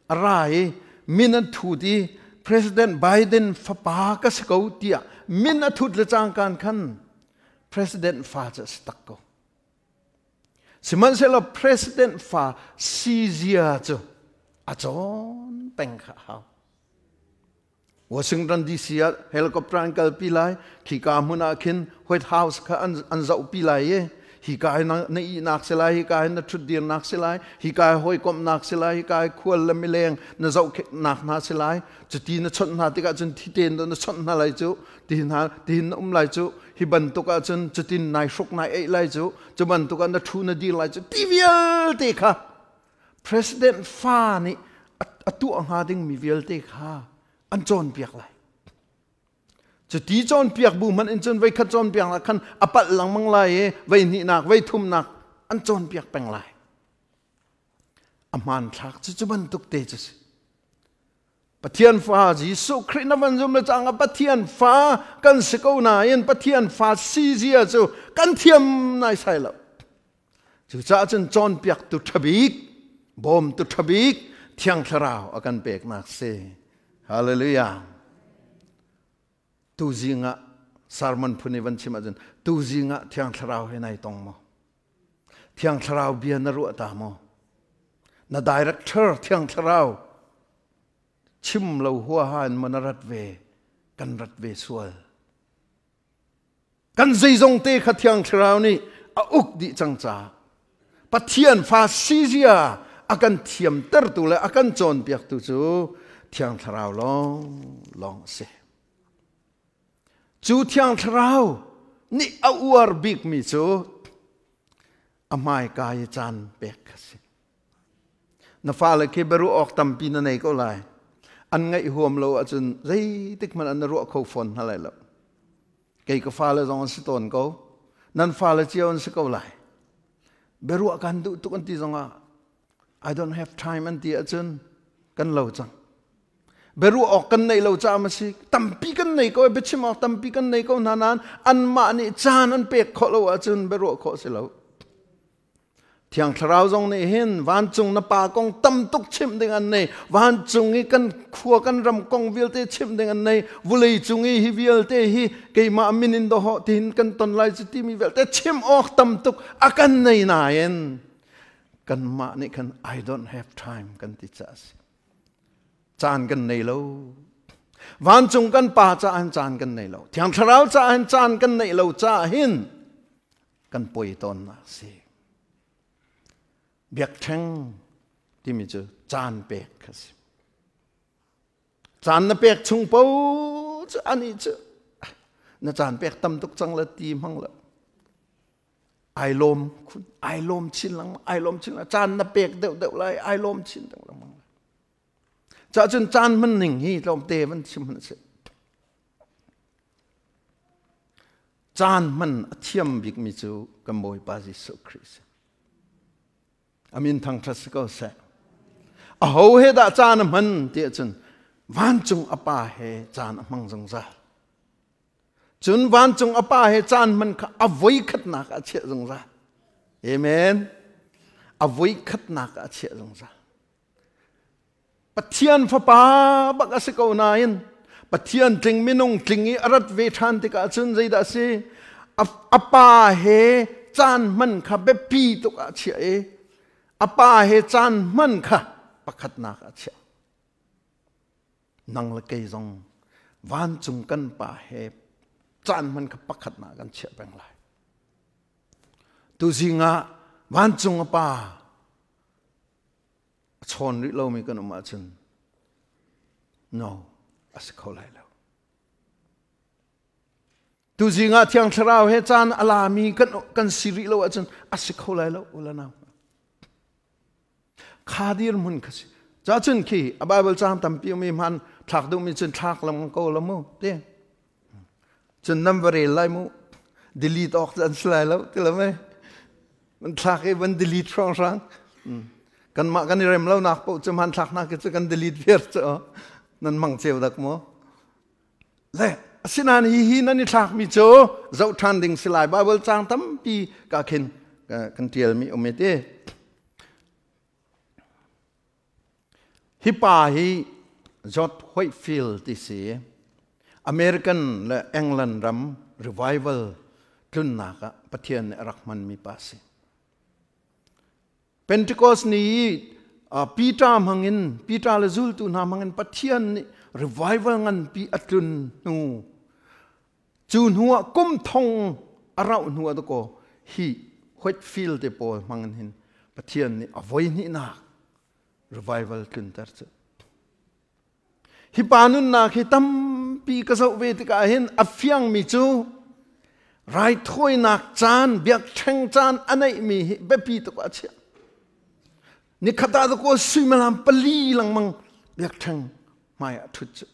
arai minan thu di President Biden fa pa ka sko tia min a thut le chang kan khan President fa cha stak ko siman se lo President fa sizia chu a chon peng kha ha Washington DC helicopter an kal pilai khi ka muna khin White House kha an zau pilai ye hi kai na i nak selai hi kai na thut dir nak selai hi kai hoi kom nak selai hi kai khwal la mileng na zau nak na selai chuti na chon na ti ka chun thi ten na chon na lai chu tin lai chu hi ban to ka chun chutin nai shok nai ei lai chu ban to ka na thu na dir lai chu tivial te kha President fa ni atu ang ha ding mi vial te kha an chon piak laiจะตีจอนเปียกบูมันอินจนไว้ขัดจอนเปียกละคันอปัดหลังมังลายไว้หนีหนักไว้ทุ่มหนักอันจอนเปียกแปลงลายอามันทักจะบันตุกเตจสิปะเทียนฟ้าจีสุครินวันจุมละจังปะเทียนฟ้ากันสกาวนายันปะเทียนฟ้าซีเจียจูกันเทียมนายใส่แล้วจะจะจนจอนเปียกตุทบิกบอมตุทบิกเทียงทราวอากันเปียกนักเซฮาเลลูยาตูจิงะสารมันพุนิวันชิมาจนตูจิงะเทียงทราวให้นายตองมอเทียงทราวเบียนรัวตามอนาดีเรคเตอร์เทียงทราว ช chim lâu hoa han mà nó rắt về xuôi căn dây dòng tê khát thiang thao ni uk đi chăng cha bắt thiên pha Syria akan thiam ter tu le akan chon piak tu chu thiang thao long se chu thiang thao ni awar big mi chu amai kai chan pek khasi na fa le ke beru ok tam pin nei ko lai an ngai huam lo achun zai tik man an ro kho phone halai lo ke ko fa le jong si ton ko nan fa le chion si ko lai beru kan du tu kan ti zonga I don't have time an ti achun kan lo chang beru ok kan nei lo cha ma si tampi kan nei ko be chim ok tampi kan nei ko nanan an ma ni chan an pek kho lo achun beru kho si lo thiang tharau zong nei hin van chung na pa kong tam tuk chim ding an nei van chung i kan khua kan ram kong vil te chim ding an nei vulei chung i hi vil te hi ke ma min in do ho tin kan ton lai chi ti mi vel te chim ok tam tuk akan nei na yen kan ma ni kan I don't have time kan ti chas chan kan nei lo van chung kan pa cha an chan kan nei lo thiang tharau cha an chan kan nei lo cha hin kan poi ton na si Biak Theng thì mình chứ chan bẹc khasi chan na bẹc chung bao chứ anh ấy chứ na chan bẹc tâm tuk chang la tim hang la ai lom chin lang chan na bẹc đậu lại ai lom chin đậu lang cha chun chan man ning hi lom te man chim man se chan man thiam bik mi chu kam boy pa Jesu Christ amin thang thas ko se a ho he da chan man ti chun van chung apa he chan mang jong za chun van chung apa he chan man kha avoi khat na ka che jong za amen avoi khat na ka che jong za pathian pha pa bak ase ko na in pathian tling minung tlingi arat ve than ti ka chun zai da se apa he chan man kha be pi to ka che e apa he chan man kha pakhat na ka che nang la ke zong van chung kan pa he chan man kha pakhat na kan che bang lai tu zinga van chung pa chon ri lo mi kan ma chun no as ko lai lo tu zinga thiang thrau he chan ala mi kan siri lo chun as ko lai lo ula na khadir mun khasi cha chun ki a bible cham tam pi mi man thak du mi chun thak lam ko lam mo te chun number lai mu delete ok dan slai lo te la me man thak e ban delete rang kan ma kan rem lo nak po chum han thak na ke chu kan delete ver cho nan mang cheu dak mo le sinan hi nan ni thak mi cho zau than ding slai bible chang tam pi ka khin kan tiel mi omete hi pa hi jot Whitefield ti si American le England ram revival tlun na ka pathian rahman mi pa si Pentecost ni Peter mangin Peter le zul tu na mangin pathian ni revival ngan pi atlun nu chun huwa kum thong arau nuwa to ko hi Whitefield te pol mangin hin pathian ni avoi ni na revival tlun tar chu hi panun na khi tam pi ka zo ve ti ka hin afyang mi chu rai thoi nak chan biak theng chan anai mi be pi to ka che ni khata to ko suimalam pali lang mang biak theng mai thu chu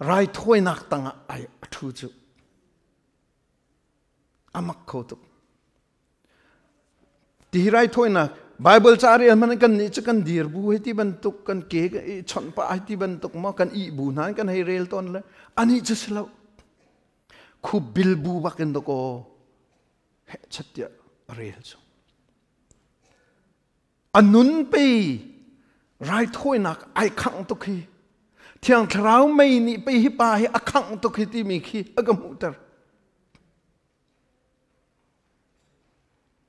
rai thoi nak tanga ai thu chu amak kho to ti rai thoi nak Bible chari man kan ni chu kan dir bu heti ban tuk kan ke chon pa heti ban tuk ma kan I bu nan kan hei rel ton le ani chu slo khu bil bu ba ken do ko he chatya rel chu anun pe rai thoi nak ai khang to khi thiang thrau mai ni pe hi pa hi akhang to khi ti mi khi agam utar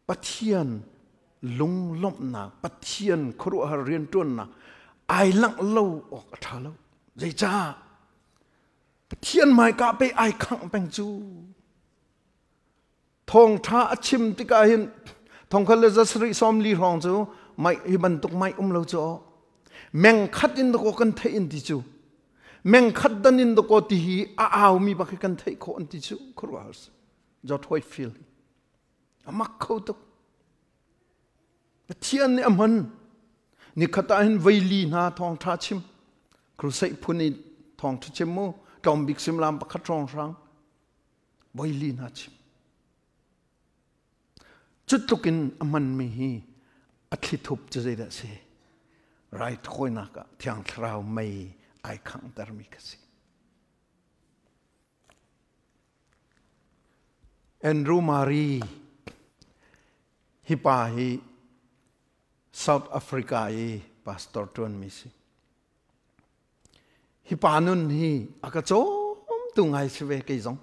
pathian lung lom na pathian khru har rian ton na ai lang lo ok tha lo ใจจ้าเทียนไม้กะไปไอขังแปงจูทองท้าชิมติกาเห็นทองคันเลจะสริซอมลีรองจูไม่ฮิบันตุกไม่เราจูแมงคัดอินตะโกกันเทอินติจูแมงคัดดันอินตะโกตีฮีอ้าวมีบักกันเทโคอันติจูครัวสจอดหอยฟิลอามักเขาตุกเทียนเนี่ยมันนี่ขัดอินไวลีนาทองท้าชิมครูใส่พุนีทองท้าชิมมูจอมบิกซิมลามปักขัดรองรังไวลีนาชิมจุดตุกินมันมีฮีอัฐิทุบจะได้เสียไรทอยนักที่อังทราวไม่ไอขังดาร์มิกสิแอนดรูมารีฮิปาฮีเซาท์แอฟริกาฮีพาสตอร์ตวนมิสิฮิปานุนฮีอากาโจมตุงไอสเวกิจง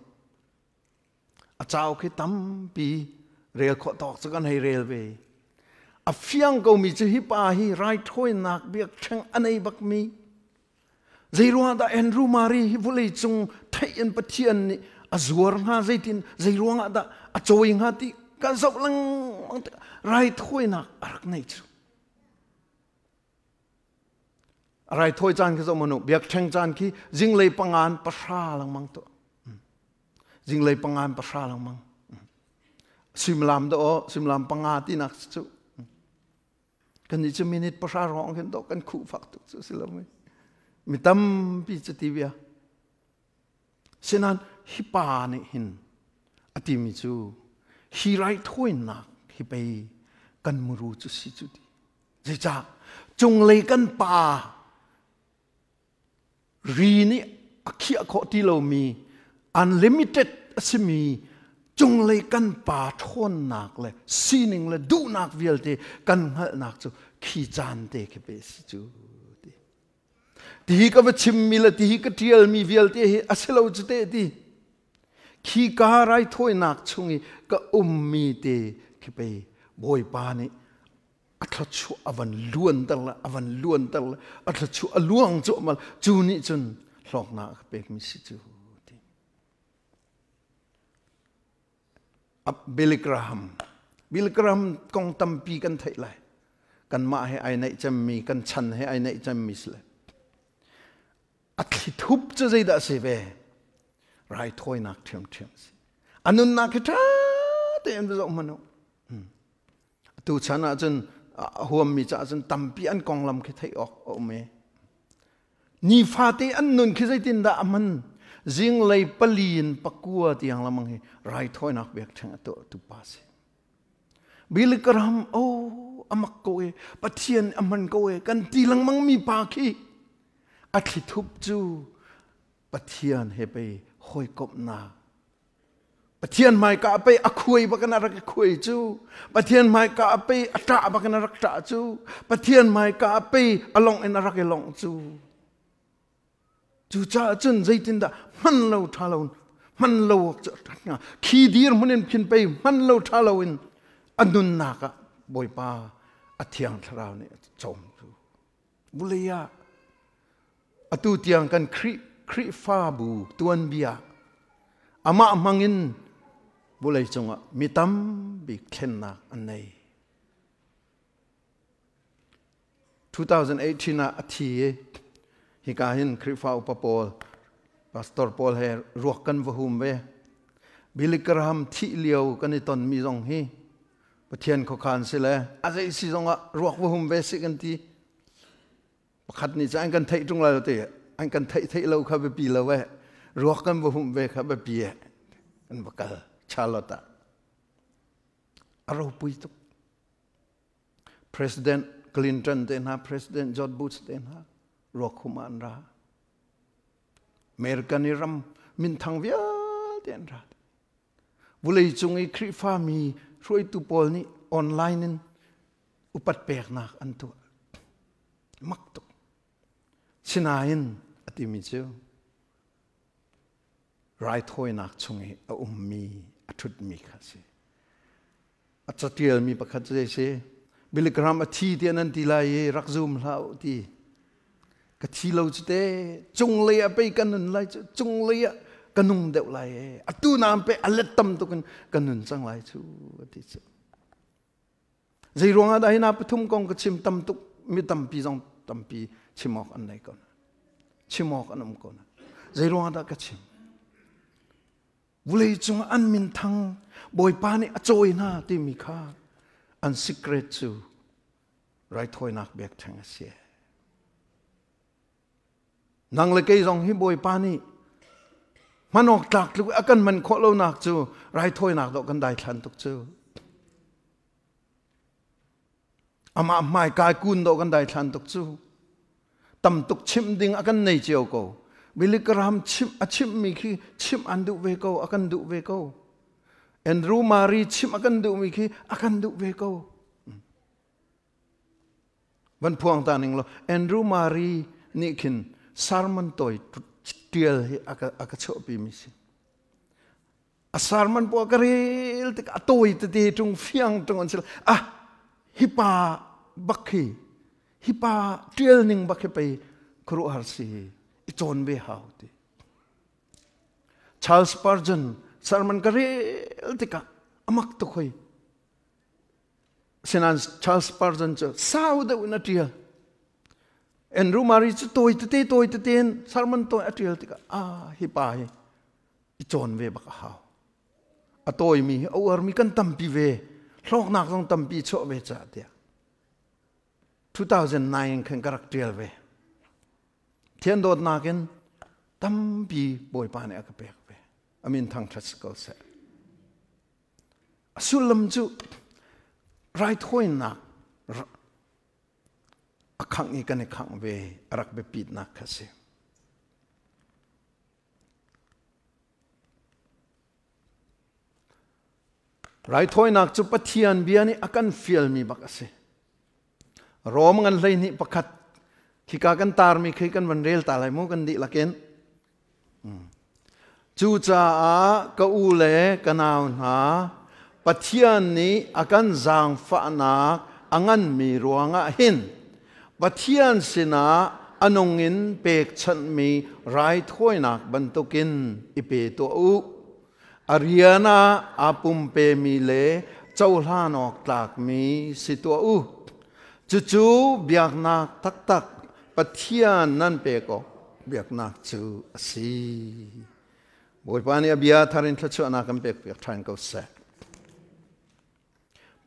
อาเจ้าคิดตั้มปีเรียลขอตอกสักกันให้เรียลเวอฟียงก็มีจะฮิปาฮีไรทอยนักเบียกเชงอันไอบักมีใจรัวดาแอนดรูมารีฮิบุลีจงไทยนปะเทียนนี่อาจวร์งาใจตินใจรัวดาอาจวยงาติกันสับลังไรทอยนักรักในจูไรทอยจานคือสมนุเบียกเชงจานคีจิงเลยปังงานประชาลังมังตัวจิงเลยปังงานประชาลังมังซิมลามตัวซิมลามปังงาที่นักจูกันนี่จะมินิทประชาร้องกันตัวกันคู่ฝักตุกสิลามิตั้มปีจติวิอาฉะนั้นฮิปานี่หินอติมิจูฮิไรถ้วยนักฮิไปกันมรูจุสิจุดีเจ้าจงเลยกันป่ารีนี่อคิอโคติโลมี unlimited สิมีจงเลยกันป่าทนนักเลยซีนิงเลยดูนักเวียลเตกันหัลนักจูขี้จานเตะเบสิจูที่ก็ว่าชิมมีละที่ก็เทียลมีเวียลเตะอาศัยเราจุดเตะที่ขี้การายถ้วยนักชุงก็มีเตะไปบ่อยปานี่อัตชัวอวันล้วนตั้งละอวันล้วนตั้งละอัตชัวล้วงจุมาจูนี่จนหลอกนักเป็กมิสิจูบิลกราฮัมกองตั้มปีกันไทยเลยกันมาให้ไอ้ในจะมีกันชันให้ไอ้ในจะมีสิเลยอัฐิทุบจะใจได้สิเวไรถอยนักเทียมสิอันนั้นนักที่ท่าเต็มจะออกมาโน่ตูฉันอาจารย์หัวมีจะอาจารย์ตั้มปีอันกองลำคิดให้ออกเมนี่ฟาตีอันนั้นคิดใจตินดามันจิงเลยปลีนปักกัวที่ยังละมังให้ไรถอยนักเบียกเชงตัวตุปาสิบิลกรามโอ้อามักโกเอปะเทียนอามันโกเอกันตีลังมังมีปาคีอาทิทุบจูปะเทียนให้ไปหอยกบนาปะเทียนไม่กะไปอคุยบักนารักคุยจูปะเทียนไม่กะไปอัตราบักนารักตะจูปะเทียนไม่กะไปอลองเอ็นรักอลองจูจ้าจนใจตินดามันเราท่าเรามันเราจะขี้ดีร์มันเอ็นพินไปมันเราท่าเราอินอันนุนนักะบ่อยป้าอธิยังทราวเนี่ยจมจูบุเลียอตุเตียงกันคริฟาบูตวนเบียอามามังอินบุเลยจงะมิตัมบิเคนนักอันนี้2018นะอธิฮิกาหินคริฟาอุปโภคพาสตอร์พอลเฮรวกกันวะหุมเวบิลิกรามที่เลียวกันในตอนมีจงฮีปะเทียนขคานสิเลยอาจจะสิจงะรวกวะหุมเวสิกันทีประคัดนี่จะอันกันไทยตรงไรเราเตะอันกันไทยเราขับไปปีเราเวรวกกันวะหุมเวขับไปปีอันบักลชาลอตาเราปุยตุก President Clinton เต็นฮะ President George Bush เต็นฮะรวกคุมันราเมริกันนิรัมมินทางเวียเต็นราบุเลยจงไอคริฟ้ามีช่วยตุปอลนี่ออนไลน์นั้นอุปัตเปกนักอันตัวมักตุกชินายินอติมิเจอไรถอยนักจงไอมีอัตุดมีข้าศึกอัจฉริยมีประคัตเจเซบิลกรามอธิเดียนันติลายรักซุมลาวที่ cái chi lâu chứ thế chung lấy bây cái nền lại chứ chung lấy cái nung đều lại tu nam pe alet tâm tu cái nền sang lại chứ thì chứ dây ruộng ở đây na thum con cái chim tâm tu mi tâm pi dòng tâm pi chim mọc anh này con chim mọc anh con dây ruộng ở cái chim vui chung anh min thăng bồi pa này trôi na tìm mi kha anh secret chứ right thôi nạc Biak Theng xe nang le cây dòng hi bồi pa này mà nọc tạc lúc akan mình khó lâu nạc chứ right thôi nạc đó kan đại thàn tục chứ ama mai kai kun đó kan đại thàn tục chứ tâm tục chim ding akan nei chiều cô Billy Graham chim mi khi chim ăn đủ về câu akan đủ về câu Andrew Mari chim akan đủ mi khi akan đủ về câu văn phuang ta ning lo Andrew Mari ni kin sarman toy tiel hi aka chopi mi si a sarman po karil te toy te tung fiang tung on sil hipa bakhi hipa tiel ning bakhe pe kru har si iton be how ti Charles Spurgeon sarman karil te ka amak to khoi Sinan Charles Spurgeon cho sao đâu na tiel Andrew Mari cho tôi te ten sarman tôi atiel tika hi pa hi ichon ve bak hao a tôi mi awar mi kan tampi ve hlok nak jong tampi cho ve cha dia 2009 khan karak tiel ve thian dot nakin tampi boy pa ne ka pek ve amin thang thas ko se asulam chu right hoi nak akhang ni kan khang ve arak be pit nak khase right hoi nak chu pathian biani akan fiel mi bak ase rom ngan lai ni pakhat thika kan tar mi khei kan van rel ta lai mo kan di laken chu cha a ka u le kanaw na pathian ni akan zang fa nak angan mi ruanga hin pathian sina anongin pek chan mi rai thoi nak bantukin ipe to u ariana apum pe mi le chawla nok tlak mi si to u chu biak nak tak tak pathian nan pe ko biak nak chu asi boi pani abia tharin thachu na kan pek pek thain ko sa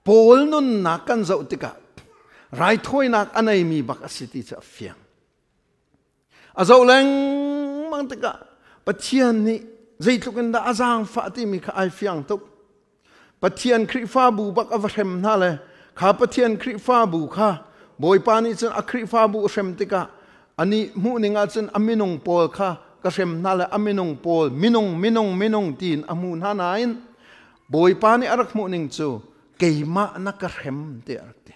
Paul nun nakan zau tika rai thoi nak anai mi bak asiti cha fiang azau leng mang tika pathian ni zaitlukan da azang fa ti mi kha ai fiang tuk pathian khri fa bu bak avhem na le kha pathian khri fa bu kha boi pani chen akhri fa bu shem tika ani mu ninga chen aminung pol kha ka shem na le aminung pol minung tin amu na nain boi pani arak mu ning chu keima nakarhem te arte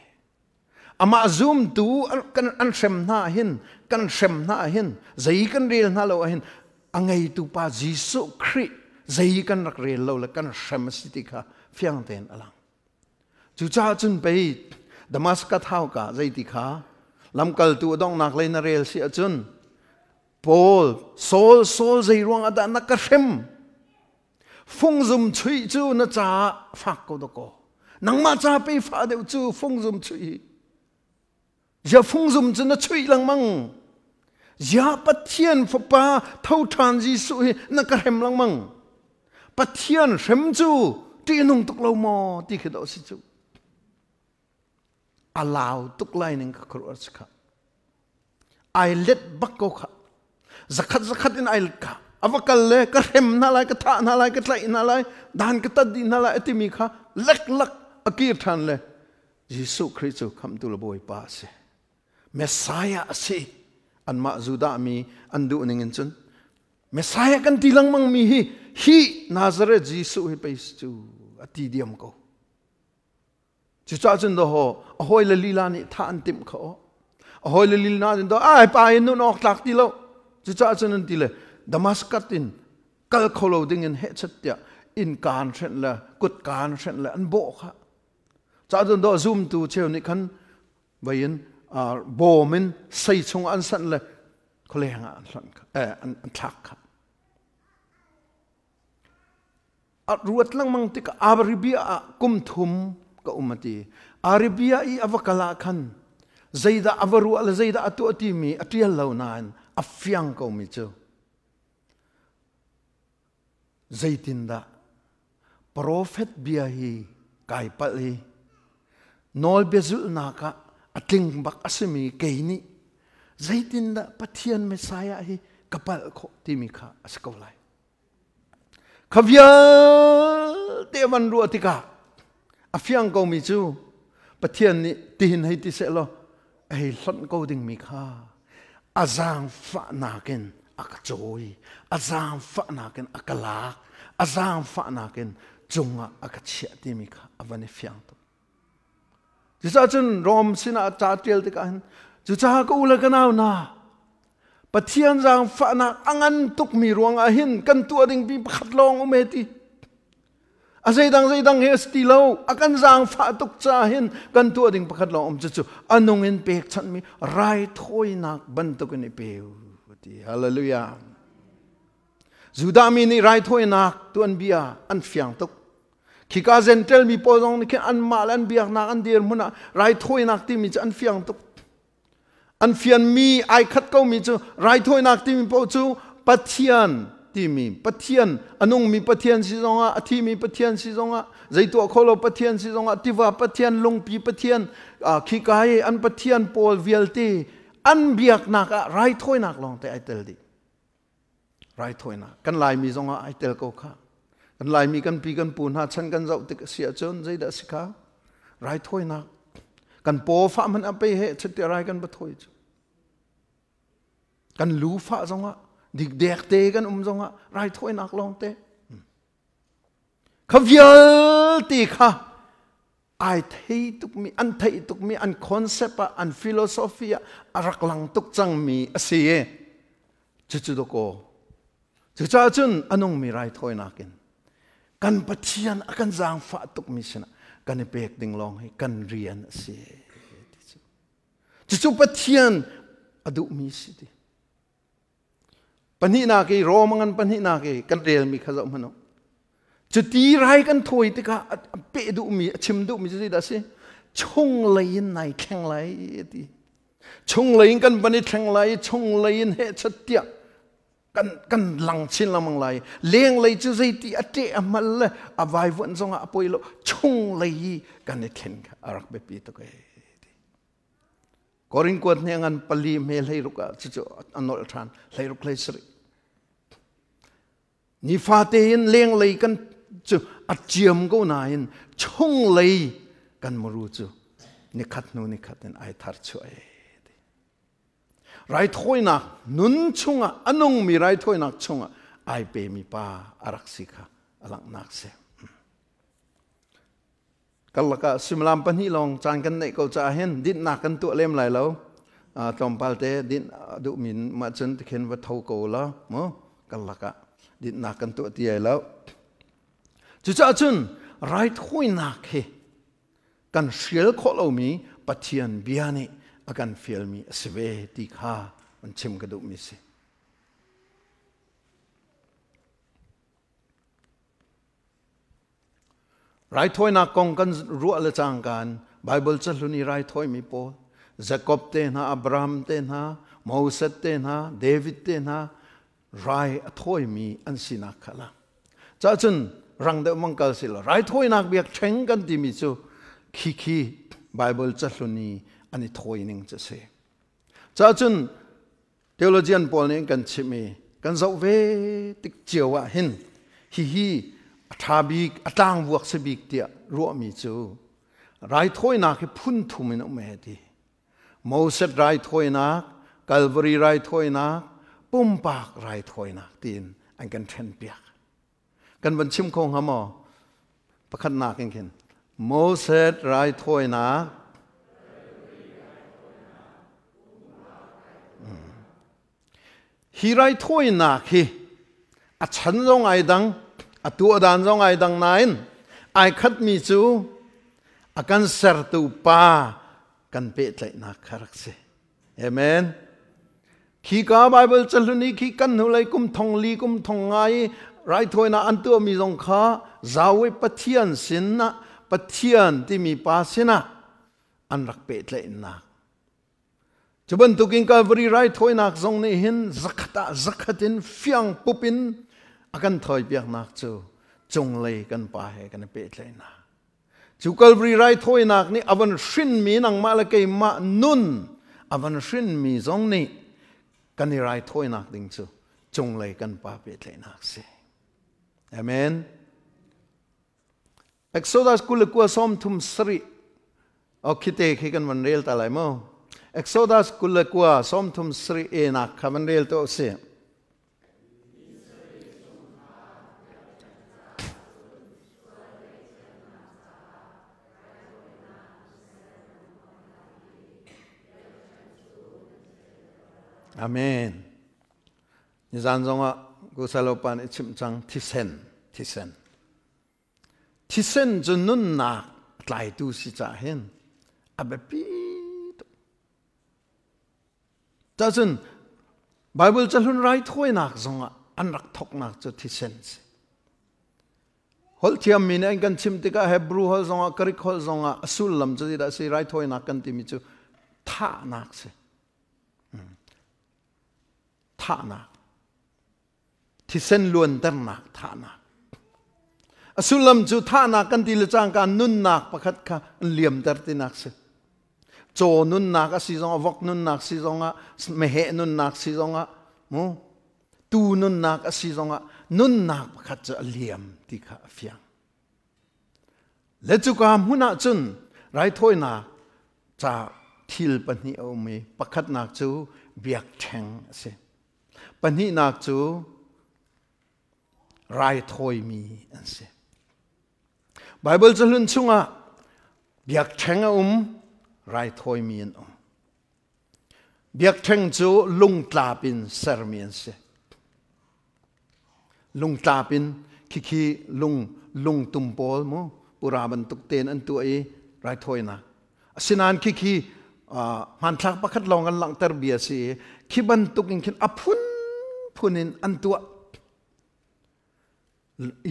ama zoom tu kan an shem na hin zai kan rel na lo hin angai tu pa jisu khri zai kan rak rel lo la kan shem sitika fiang ten alang chu cha chun pe damascus thau ka zai ti kha lamkal tu dong nak le na rel si achun Paul sol zai ruang ada nakarhem phung zum chui chu na cha phak ko do ko nang ma cha pe fa de chu phung zum chui ja phung zum chu na chui lang mang ja pathian fa pa thau than ji su na ka hem lang mang pathian hem chu ti nung tuk lo mo ti khe do si chu allow tuk lai ning ka khur kha I let bak ko kha zakhat in ail ka avakal le ka hem na lai ka tha na lai ka tlai na lai dan ka tad di na lai ti mi kha lak akir than le Jisu Christu kham tu lo boy pa se Messiah se an ma zuda mi andu ningin chun Messiah kan tilang mang mi hi Nazareth Jisu hi pais chu ati diam ko chu cha chun do ho ahoi le lila ni tha an tim kho ahoi le lila din do ai pa in no nok tlak ti lo chu cha chun an ti le Damascus tin kal kholo ding in he chat ya in kan chen la kut kan chen la an bo kha cha chun do zoom tu cheu ni khan vain bo min sei chung an san le เขาเลยหางอันทักค่ะรวดลังมังติกอาริเบียกุมทุมก็มาตีอาริเบียอีอวกาลาคันใจดาอวรุอัลใจดาตัวที่มีอัตยาเหล่านานอัฟยังก็มีเจ้าใจตินดาโปรเฟตเบียฮีไก่ปะลีนอลเบซุลนักะอัติงบักอสมีเกนี่ใจตินดาปัทยันเมสายาฮีกับปะโคที่มีข้าสกอลายขบยาเตวันรัวติกาอัฟยังก็มีเจ้าปัทยันนี่ตีนให้ติเสลอไอ้หล่นก็ดึงมีข้าอาจารย์ฝันนักเนอักโจยอาจารย์ฝันนักเนอักลากอาจารย์ฝันนักเนจงอักเชียที่มีข้าอวันนี้ฟังตัวจุดจ้าจนรอมสินะจ่าเตียลติกันจุดจ้าก็อุลกันเอาหน้าปะเทียนจางฝันนักอันตุกมีรวงอาหินกันตัวดึงปีขัดลองอุเมติอาศัยดังเฮสติโลอากันจางฝาตุกจ่าหินกันตัวดึงขัดลองจุดอันนงเห็นเปกฉันมีไรถอยนักบันตุกันในเปวฮาเลลูยาจุดามีนี่ไรถอยนักตัวอันเบียอันฟังตุกขี้กาเซนเทลมีโพสองนี่แค่อันมาลันเบียกนักอันเดียร์มุนะไรถอยนักที่มีจะอันฟังตุกอันเฟียนมีไอคัดก็มีจูไรถอยนักที่มีโพจูปัทเทียนที่มีปัทเทียนอันนุ่งมีปัทเทียนสิจงอาที่มีปัทเทียนสิจงอาใจตัวโคโลปัทเทียนสิจงอาที่ว่าปัทเทียนลงปีปัทเทียนขี้กายอันปัทเทียนโพลเวลตีอันเบียกนักไรถอยนักลองแต่ไอเตลดีไรถอยนักกันลายมีจงอาไอเตลก็ข้ากันลายมีกันปีกันปูนหาฉันกันเจ้าติกเสียจนใจเดสิก้าไรถอยนักกันโปฟ้ามันเอาไปเหตุเดียไรกันบัถอยกันรู้ฟ้าจงอาดิกเด็กเตกันจงอาไรถอยนักลองเตขบเยลตีค่ะไอเทตุกมีอันเทตุกมีอันคอนเซปต์อันฟิโลโซฟีอันรักลังตุกจังมีเสียจุดโกจุดจ้าจุนอันนงมีไรถอยนักกันปะเทียนกันจางฟ้าตุกมีชนะกันเปกดิ่งลองให้กันเรียนเสียจุดปะเทียนอดุมีสิทธิปัญหานาคีรอมังกันปัญหานาคีกันเรียนมีข้าเจ้ามันจุดที่ไรกันถอยติกาเปดุมีชิมดุมีสิได้สิชงเลยนไหนแข่งเลยดิชงเลยกันปัญหาแข่งเลยชงเลยเหตุชัดเดียกันหลังชินละมังเลยเลี้ยงเลยจุดที่อเตอมาเลยอวัยวันทรงอภัยโลชงเลยกันเนี่ยแข่งอารักเบปีตัวเองกอริงกวดเนี่ยงันปลีเมลัยรุกะจุดอันนอลทานลัยรุกเลยสรินิฟาเตียนเลี้ยงเลยกันจุอัดเจียมก็นายนชงเลยกันมารู้จุนิคัดนูนิคัดนั้นไอทาร์ช่วยไรถอยนักนุนชงอ่ะอันนงมีไรถอยนักชงอ่ะไอเปมีป้าอารักสิกาอลังนักเสียกัลกะสิมลามปันฮีลองจานกันในเขาจะเห็นดินนักกันตัวเล่มไหลแล้วตอมพัลเตดินดุมินมาจนเห็นว่าเท่ากูแล้วมั้งกัลกะดินนักกันตัวเตี้ยแล้วจุดจุนไรถอยนักเฮกันเสียลโคลมีปัจเจียนเบียนี่อาการเฟลมีสเวติข้ามันชิมกระดูกมิสิไรถอยนักกองกันรัวละจางกันไบเบิลจะลุนีไรถอยมีโปเจคอบเตนะอับราฮัมเตนะโมเสสเตนะเดวิดเตนะไรถอยมีอันสินักขละจ้าจุนรังเดมังกัลสิละไรถอยนักเบียกเชงกันที่มิจูขี้ไบเบิลจะลุนีอันนี้ถอยนึงจะเสียจ้าจุนเทโลจียนปอลนี่กันชิมีกันจะเวติกเจียวะเห็นฮีทาบิกต่างวักสบิกเดียรัวมีจูไรถอยนักพุ่นทุ่มินอเมดีโมเสสไรถอยนักกัลวารีไรถอยนักปุ่มปากไรถอยนักตีนอันกันเทนเปียกกันบันชิมคงหามอประคันนักเห็นโมเสสไรถอยนักฮีไรถอยนักฮีอัฉันร้องไอดังตัวดานร้องไอดังนั้นไอคัดมีจูอาการเสร์ตูป้ากันเปิดเลยนักคารักเซเอเมน khi cả Bible chân luôn khi căn hữu lấy kum thong li kum thong ngay rai thôi na an tu mi zong kha zawi pathian sin na pathian ti mi pa sin na an rak pe tle na chuban tu king Calvary rai thôi nak zong ni hin zakhatin fiang pupin akan thoi biak nak chu chung lei kan pa he kan pe tle na chu Calvary rai thôi nak ni avan shin mi nang ma la ke ma nun avan shin mi zong ni kan ni rai thôi nak ding chu chung lei kan pa pe tle nak se amen Exodus kul ku som thum sri okite khi kan man rel ta lai mo Exodus kul ku som thum sri e nak khaman rel to se amen ni zan zonga ku salopan ichim chang thisen chu nun na tlai tu si cha hen abepi doesn't Bible chalun rai thoi nak zonga anrak thok nak chu thisen hol thiam min an kan chim tika Hebrew hol zonga karik hol zonga asul lam chu da si rai thoi nak kan ti mi chu tha nak se tha nak thisen luan tar nak tha nak asulam chu tha nak kan ti le chang kan nun nak pakhat kha liam tar ti nak se cho nun nak a si zonga vok nun nak si zonga mehe nun nak si zonga mo tu nun nak a si zonga nun nak pakhat cha liam ti kha fiang le chu ka huna chun rai thoi na cha thil pani o me pakhat nak chu biak theng se pani nak chu rai thoi mi an se Bible chalun chunga biak theng rai thoi mi an biak theng chu lung tlapin sermian se lung tlapin khi lung tumpol mo puraban tukten an tu ai rai thoi na asinan khi man thak pakhat long an lang tar bia si khi ban tukin khin aphun phunin an tu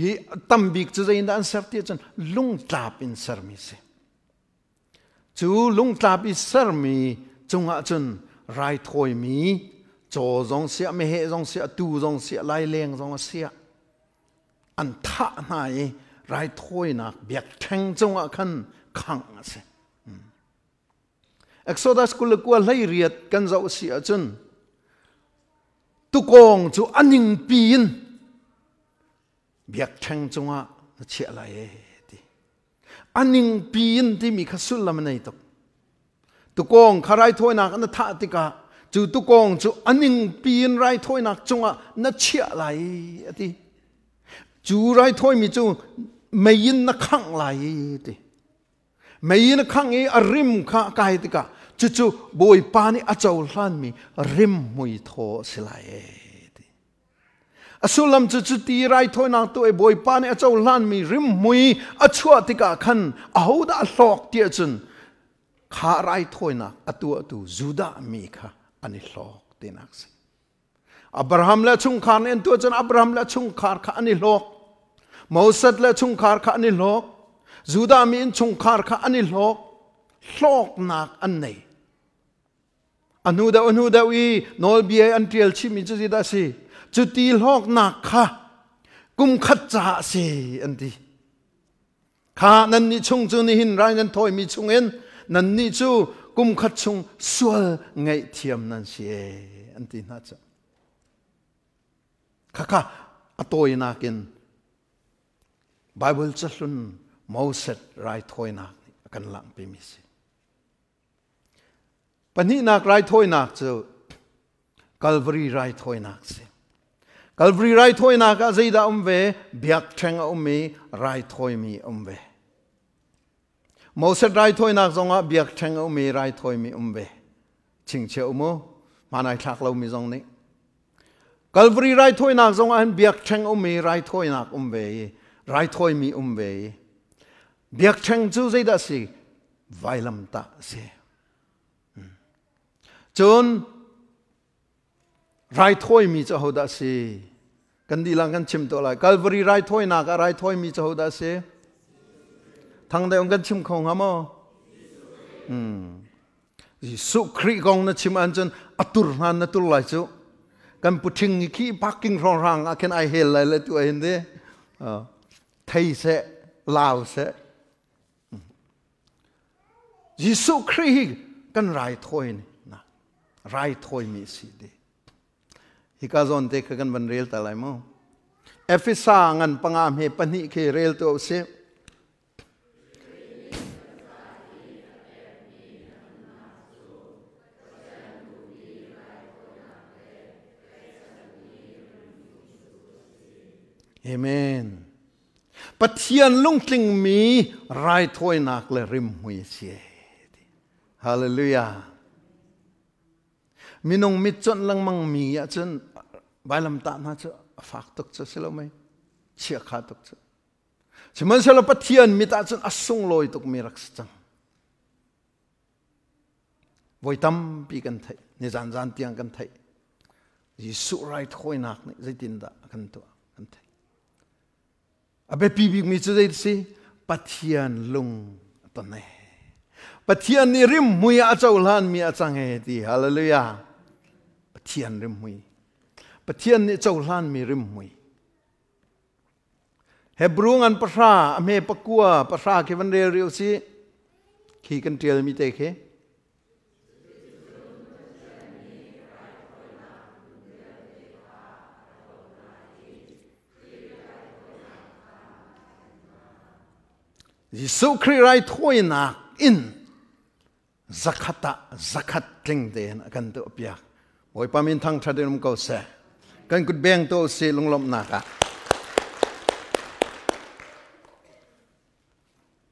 hi tambik chu zain dan sarti chan lung tlapin sermi se chu lung tlapi sermi chunga chun rai thoi mi cho zong sia me he zong sia tu zong sia lai leng zong sia an tha nai rai thoi nak biak theng chunga khan khang se Exodus kul ku lai riat kan zau sia chun tu kong chu aning pin biak theng chunga na chia lai ti aning pin ti mi khasul lam nei tok tu kong kharai thoi nak na tha ti ka chu tu kong chu aning pin rai thoi nak chunga na chia lai ti chu rai thoi mi chu meyin na khang lai ti meyin na khang e arim kha kai ti ka chu chu boi pa ni a chau hlan mi rim mui tho silai asulam chu chu ti rai thoi nak tu e boi pa ni a chau hlan mi rim mui a chua ti ka khan a ho da hlok ti chun kha rai thoi nak atu juda mi kha ani hlok ti nak se Abraham la chung khar nen tu chun Abraham la chung khar kha ani hlok Moses la chung khar kha ani hlok juda mi in chung khar kha ani hlok hlok nak an nei anu da wi nol bia an trial chi mi chu da si chu ti hlok nak kha kum khat cha se an ti kha nan ni chung chu ni hin rai nan thoi mi chung en nan ni chu kum khat chung sual ngai thiam nan si an ti na cha kha atoi nakin Bible chalun Moses rai thoi nak kan lang pe mi si pani nak rai thoi nak chu Calvary rai thoi nak se Calvary rai thoi nak a zeida ve biak theng me rai thoi mi ve Moses rai thoi nak zonga biak theng me rai thoi mi ve ching che mo manai thak lo mi zong ni Calvary rai thoi nak zonga an biak theng me rai thoi nak ve rai thoi mi ve biak theng chu zeida si vailam ta se chun rai thoi mi cho hoda se kan di lang kan chim to lai Calvary rai thoi na ka rai thoi mi cho hoda se thang dai ong kan chim khong ha mo Giêsu Christ gong na chim an chen atur han na tur lai chu kan puthing ki parking rong rang a ken ai hel lai le tu hin de thei se lao se Giêsu Christ kan rai thoi ni na rai thoi mi si de hi ka zon te kan ban rel ta lai mo Ephesa ngan pangam he pani ke rel to se Amen. Pathian lung tling mi rai thoi nak le rim hui sie. Hallelujah. Minong mit chon lang mang mi ya chen bai lam ta na chu fak tok chu selo mai chia kha tok chu. Chiman selo pathian mi ta chen asung loi tok mi rak chang. Voi tam pi kan thai ni zan zan tiang kan thai. Giêsu rai thoi nak ni zai tin da kan to kan thai. Abe pibi mi chu dei si pathian lung tane pathian ni rim mui a chau lan mi a chang he ti hallelujah pathian rim mui pathian ni chau lan mi rim mui Hebrew ngan pasha ame pakua pasha ke van re riu si khi kan tial mi te khe Giêsu Christ rai thoi nak in zakat tling de na kan to Biak oi pamin thang thadem ko se kan kut beng to se lunglom na ka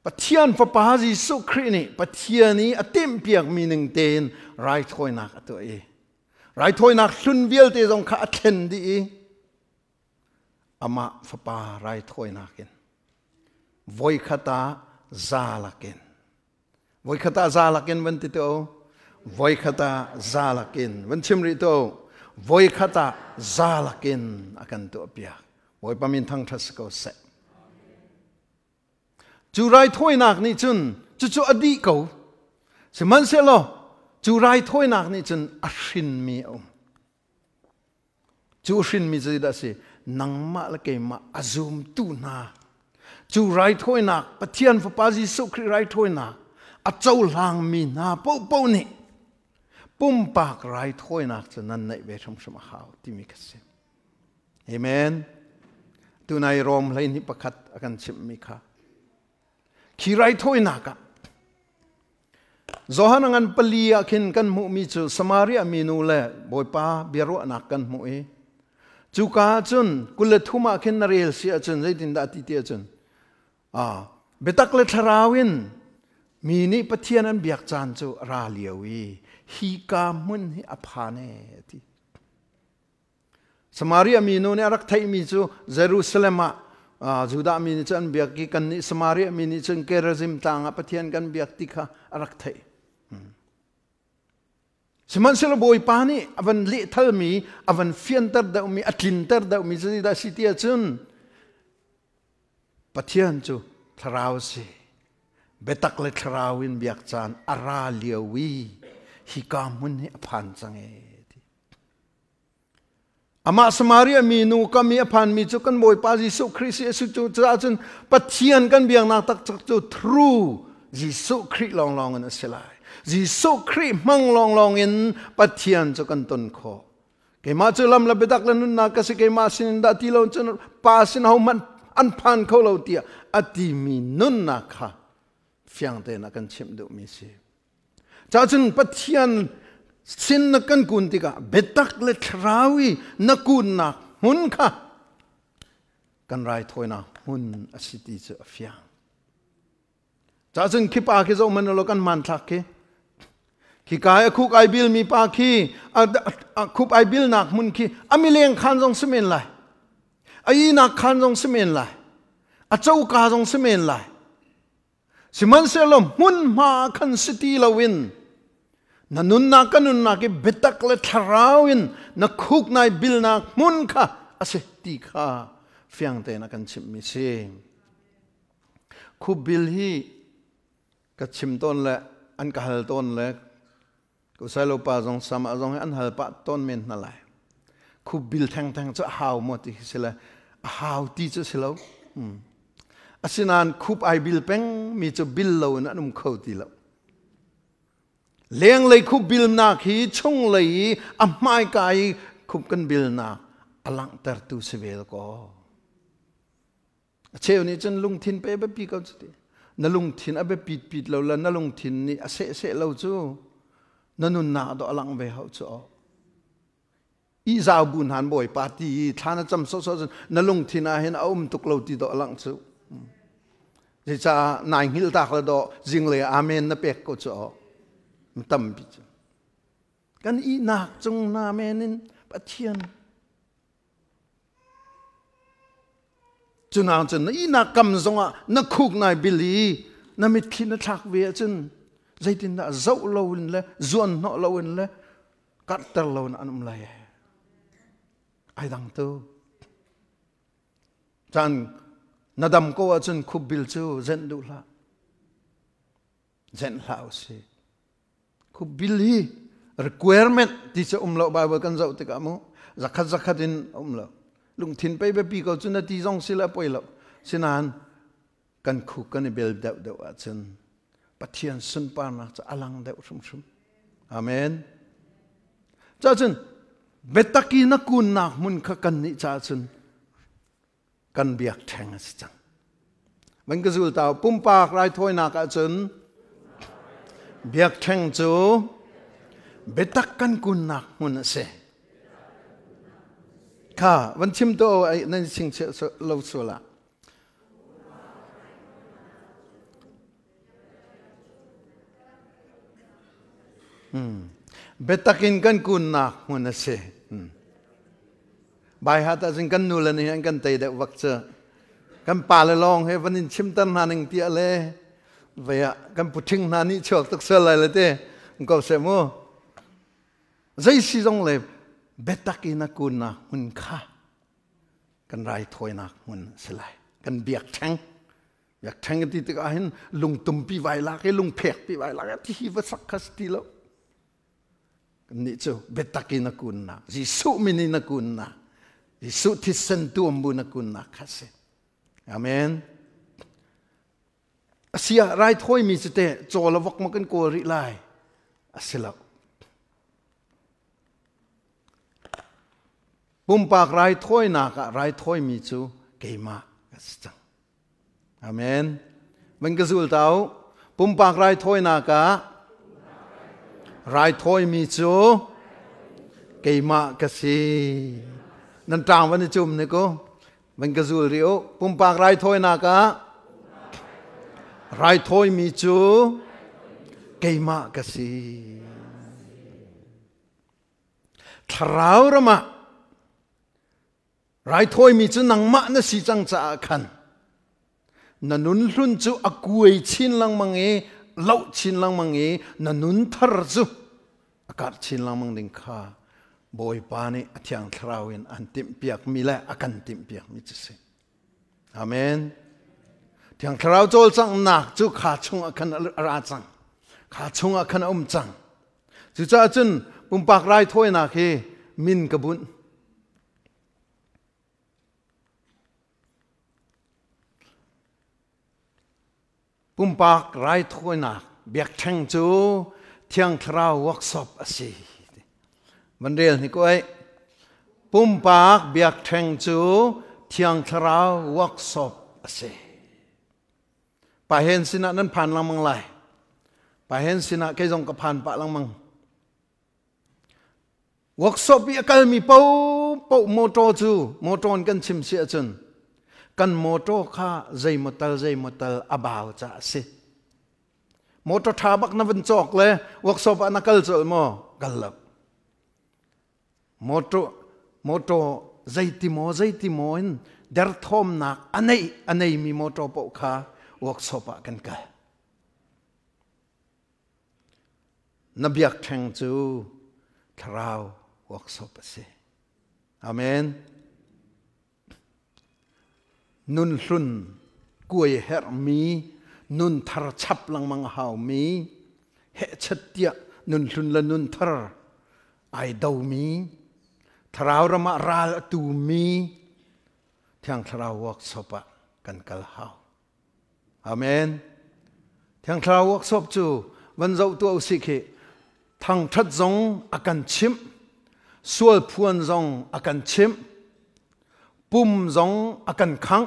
pathian fa pa Giêsu Christ ni pathian ni atim piak meaning ten rai thoi nak to e rai thoi nak hlun bial te jong kha athen di ama fa pa rai thoi nakin Voi khata zalakin. Voi khata zalakin van tito. Voi khata zalakin. Van chimri to. Voi khata zalakin akan to Biak. Voi pamin thang thas ko se. Chu rai thoi nak ni chun. Chu adi ko. Se man se lo. Chu rai thoi nak ni chun ashin mi om. Chu ashin mi zida se. Nang ma la ke ma azum tu na. Chu rai thoi nak pathian fa pa Giêsu Christ rai thoi nak a chau lang mi na po ni pum pak rai thoi nak chu nan nei ve thum shama hau ti mi kase amen tu nai rom lai ni pakhat akan chim mi kha khi rai thoi nak zohan angan pali akhin kan mu mi chu Samaria mi nu le boy pa biaro nak kan mu e chu ka chun kul thuma khin na rel sia chun zai tin da ti ti chun betak le tharawin mi ni pathian an biak chan chu ra liawi hi ka mun hi aphane ti Samaria mi no ne arak thai mi chu Jerusalem Juda mi ni chan biak ki kan ni Samaria mi ni chun Kerazim tanga pathian kan biak ti kha arak thai Siman selo boy pani avan li thal mi avan fiantar da mi atlintar da mi zai da sitia chun pathian chu tharau si betak le tharawin biak chan ara liawi hi ka mun hi aphan change ama Samaria mi nu ka mi aphan mi chu kan boy pa Giêsu Christ su chu cha chun pathian kan biang nak tak chak chu through Giêsu Christ long long an selai Giêsu Christ mang long long in pathian chu kan ton kho ke ma chu lam la betak le nun na ka se ke ma sin da ti lo chun pa sin ho man an pan ko lo tia ati mi nun na kha fiang te na kan chim do mi se cha chun pathian sin na kan kun ti ka betak le thrawi na kun na hun kha kan rai thoi na hun asiti che fiang cha chun ki pa ke zo man lo kan man thak ke ki kai khuk ai bil mi pa ki khuk ai bil nak mun ki amileng khan jong semen lai ai na khan jong semen lai a chau ka jong semen lai siman selom mun ma khan city lawin na nun na kanun na ki betak le tharawin na khuk nai bil na mun kha ase ti kha fiang te na kan chim mi se khu bil hi ka chim ton le an ka hal ton le ko sai lo pa jong sam a jong an hal pa ton men na lai khu bil thang thang cha haw mo ti sila haw ti cha silo asinan khup ai bil peng mi cha bil lo na num khau ti lo leng lei khub bil na khi chung lei a mai kai khub kan bil na alang tar tu sevel ko cheu ni chen lung thin pe ba pi ko chu na lung thin a be pit pit lo la na lung thin ni a se lo chu na nun na do alang ve hau chu i zau bun han boy party thana cham so na lung thin a hen a tuk lo ti do alang chu je cha nai hil tak la do jing le amen na pek ko chu tâm bị chứ, cái ý nạc trong na men nên bắt thiên, cho nào chân ý nạc cầm giống à, nó khúc này bị lì, nó mít khi nó thạc về chân, dây tin đã dậu lâu lên lẽ, duôn họ lâu lên lẽ, cắt tơ lâu nó ăn lại, ai đăng tu, chân nó đâm cô ở chân khúc bil chú dân đủ là, dân lão xí. Khu bili requirement ti cha lo Bible kan zau te ka mo zakhat in lo lung thin pe be pi ko chuna ti jong sila poilo sinan kan khu kan bel deu a chen pathian sun pa na cha alang deu sum amen cha chen betaki na kun na mun kha kan ni cha chen kan biak theng as chang man ka zul taw pum pak rai thoi na ka chen biak theng chu betak kan kun nak mun se kha van chim to ai nan sing che lo so la betakin kan kun nak mun se bai ha ta jing kan nu la ni an kan tai da wak cha kan pa le long he van in chim tan na ning tia le vậy ạ, cái bút thinh na ni chọc tức sơ lại là thế, câu sẽ mua, dây xì dòng lệ, betaki na kun na hun kha, cái rai thôi na hun sẽ lại, cái biak thang cái tí tức anh lung tum pi vài lá cái lung phèk pi vài lá cái thì vật sắc khát tí lâu, cái ní châu betaki na kun na, Giêsu mini na kun na, Giêsu thi sen tuom bu na kun na khát se, amen. Asia rai thoi mi chete chola vok ma kan ko ri lai asila pumpak rai thoi na ka rai thoi mi chu keima asang amen man ka zul tau pumpak rai thoi na ka rai thoi mi chu keima ka si nan tang wan chum ne ko man ka zul rio pumpak rai thoi na ka rai thôi mi chu cây ma cái gì thảo ra mà rai thôi mi chu nang ma na si chang cha khan na nun hlun chu akuai chin lang mangi lau chin lang mangi na nun thar chu akar chin lang mang ding kha boy pa ni athiang thrawin an tim piak mi la akan tim piak mi chu se amen Thang thảo chol chang nak chu kha chung akan ra chang kha chung akan chang chu cha chun pumpak rai thoi na khi min kabun pumpak rai thoi na biak thang chu thang thảo workshop asi man rel ni ko ai pumpak biak thang chu thang thảo workshop asi pa hen sina nan phan lang mang lai pa hen sina cái dòng ka phan pa lang mang workshop bi akal mi pau motor chu motor kan chim sia chun kan motor kha zai motal abaw cha se motor tha bak na van chok le workshop an akal chol mo galap motor zai ti mo in der thom nak anei mi motor po kha workshop kan ka na biak theng chu tharau workshop ase amen nun hlun kuai her mi nun thar chap lang mang hau mi he chatia nun hlun la nun thar ai dau mi tharau rama ral tu mi thiang tharau workshop a kan kal hau amen thiang tharau workshop chu van zau tu si khe thang that zong akan chim sual phuan zong akan chim pum zong akan khang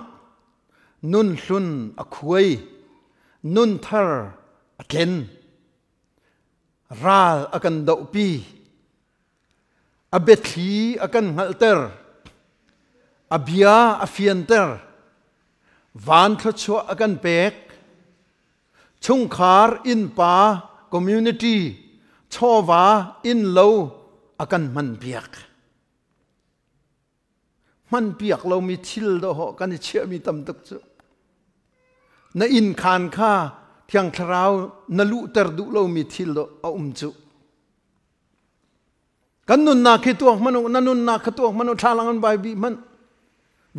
nun hlun a khuai nun thar a tlen ral akan dau pi a bethi akan ngalter a bia a fianter van thachwa akan pek chung khar in pa community chowa in lo akan man biak lo mi thil do ho kan chia mi tam tak chu na in khan kha thiang tharau na lu ter du lo mi thil do a chu kan nun na khi tuak manu na nun na kha tuak manu thalangan bai bi man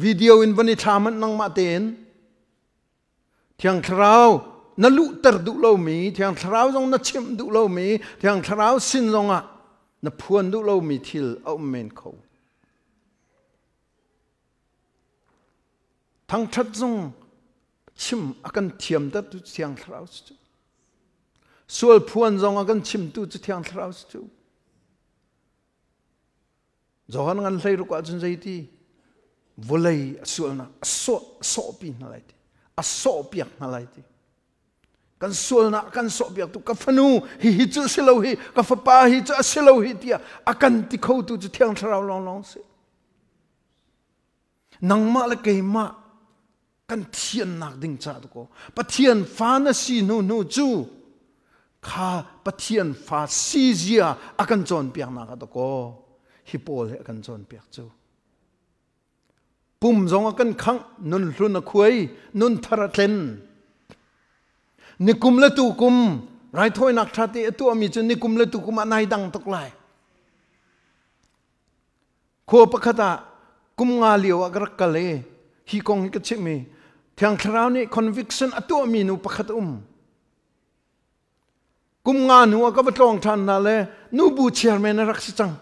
video in bani thaman nang ma ten thiang tharau na lu ter du lo mi thiang tharau jong na chim du lo mi thiang tharau sin jong a na phuan du lo mi thil a men kho thang that jong chim akan thiam ta tu thiang tharau chu sual phuan jong akan chim tu chu thiang tharau chu zohan ngan hlei ru ka chun jai ti volei sual na so pi na lai ti a so piak na lai ti kan sual na kan so piak tu ka phanu hi chu silo hi ka fa pa hi chu silo hi tia akan ti kho tu chu thiang tharau long se nang ma la ke ma kan thian nak ding cha tu ko pathian fa na si nu chu kha pathian fa si zia akan chon piak na ka to ko hi pol he akan chon piak chu pum zong akan khang nun hlun a khuai nun thara tlen nikum la tu kum rai thoi nak thati tu ami chu nikum la tu kum anai dang tok lai kho pakhata kum nga liu agrak kale hi kong hi ka chimi thiang tharau ni conviction atu ami nu pakhat kum nga nu ka batlong than na le nu bu chairman rak si chang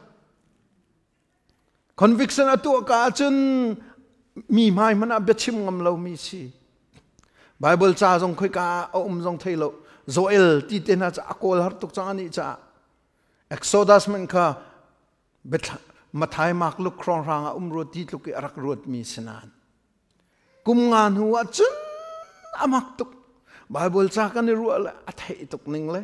conviction atu ka chun mi mai mana bechim ngam lo mi si bible cha jong khoi ka jong thailo joel ti te na cha akol har tuk chang ani cha exodus man kha bet mathai mak luk krong rang ro ti tluk arak rot mi sinan kum ngan huwa chun amak tuk bible cha kan ru ala athai tuk ning le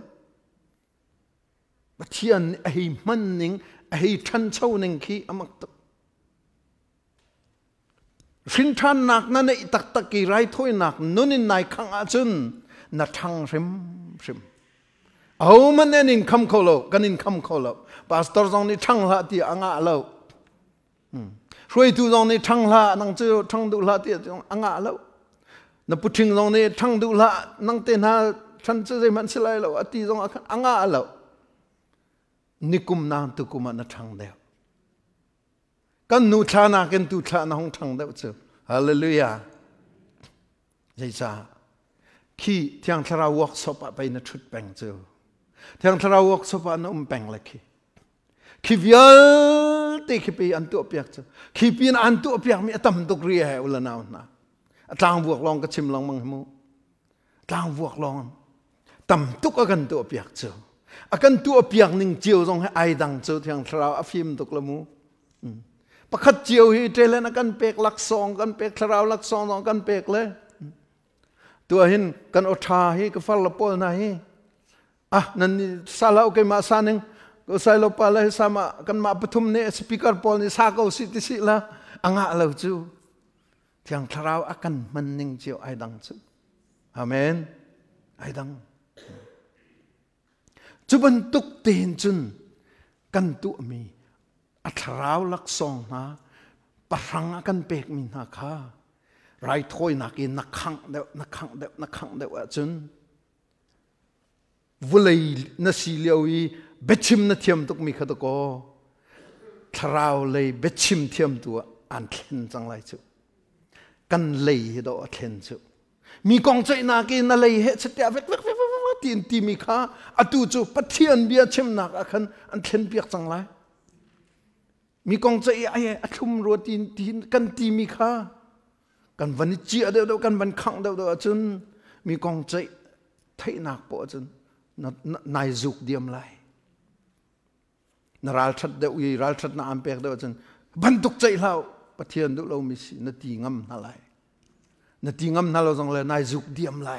bathian ahi man ning ahi than chau ning khi amak tuk Shin than nak na nei tak ki rai thoi nak nunin nai khang a chun na thang rim au man in kham kholo kan in kham kholo pastor jong ni thang la ti anga lo roi tu jong ni thang la nang chu thang du la ti anga lo na puthing jong ni thang du la nang te na than chu jai man silai lo ati jong anga lo nikum na tu kuma na thang de kan nu thana kan tu thana hong thang da chu hallelujah jai cha khi thiang tharau workshop a pai na thut peng chu thiang tharau workshop a na peng la khi vial te khi pe an tu piak chu khi pin an tu piak mi atam tuk ri he ula naw na atang vuak long ka chim long mang mu tang vuak long tam tuk a kan tu piak chu akan tu piak ning chiu jong he ai dang chu thiang tharau a phim tuk la mu pakhat chiu hi telen kan pek lak song kan pek tharau lak song kan pek le tua hin kan otha hi ka fal la pol na hi nan sala okay ma saning ko sai lo pa la sama kan ma pathum ne speaker pol ni sa ko si ti si la anga lo chu thiang tharau akan man ning chiu ai dang chu amen ai dang chu ban tuk tin chun kan tu mi atharau lak song na parang akan pek min ha kha rai thoi nak in nakhang de chun วุเลยนัสิเลียวอีเบชิมนัเทียมตุกมีขตโกทราวเลยเบชิมเทียมตัวอันเข็นจังไรจุกันเลยดอกเข็นจุมีกองใจนากินอะไรเหตุเสียเวกตีนตีมีข้าอตูจูปะเทียนเบียชิมนักอันอันเข็นเปียกจังไรมีกองใจไอ้อชุมรัวตีนกันตีมีข้ากันวันนี้เจียเดียวกันวันขังเดียวจนมีกองใจไทยนักปอจนนายจุกเดียมไลนราลชัดเดียวอีราลชัดนาอันเปียกเดียวจนบรรทุกใจเราปะเทียนดูเรามีสินาทีงำนั่นไรนาทีงำนั่นเราจังเลยนายจุกเดียมไล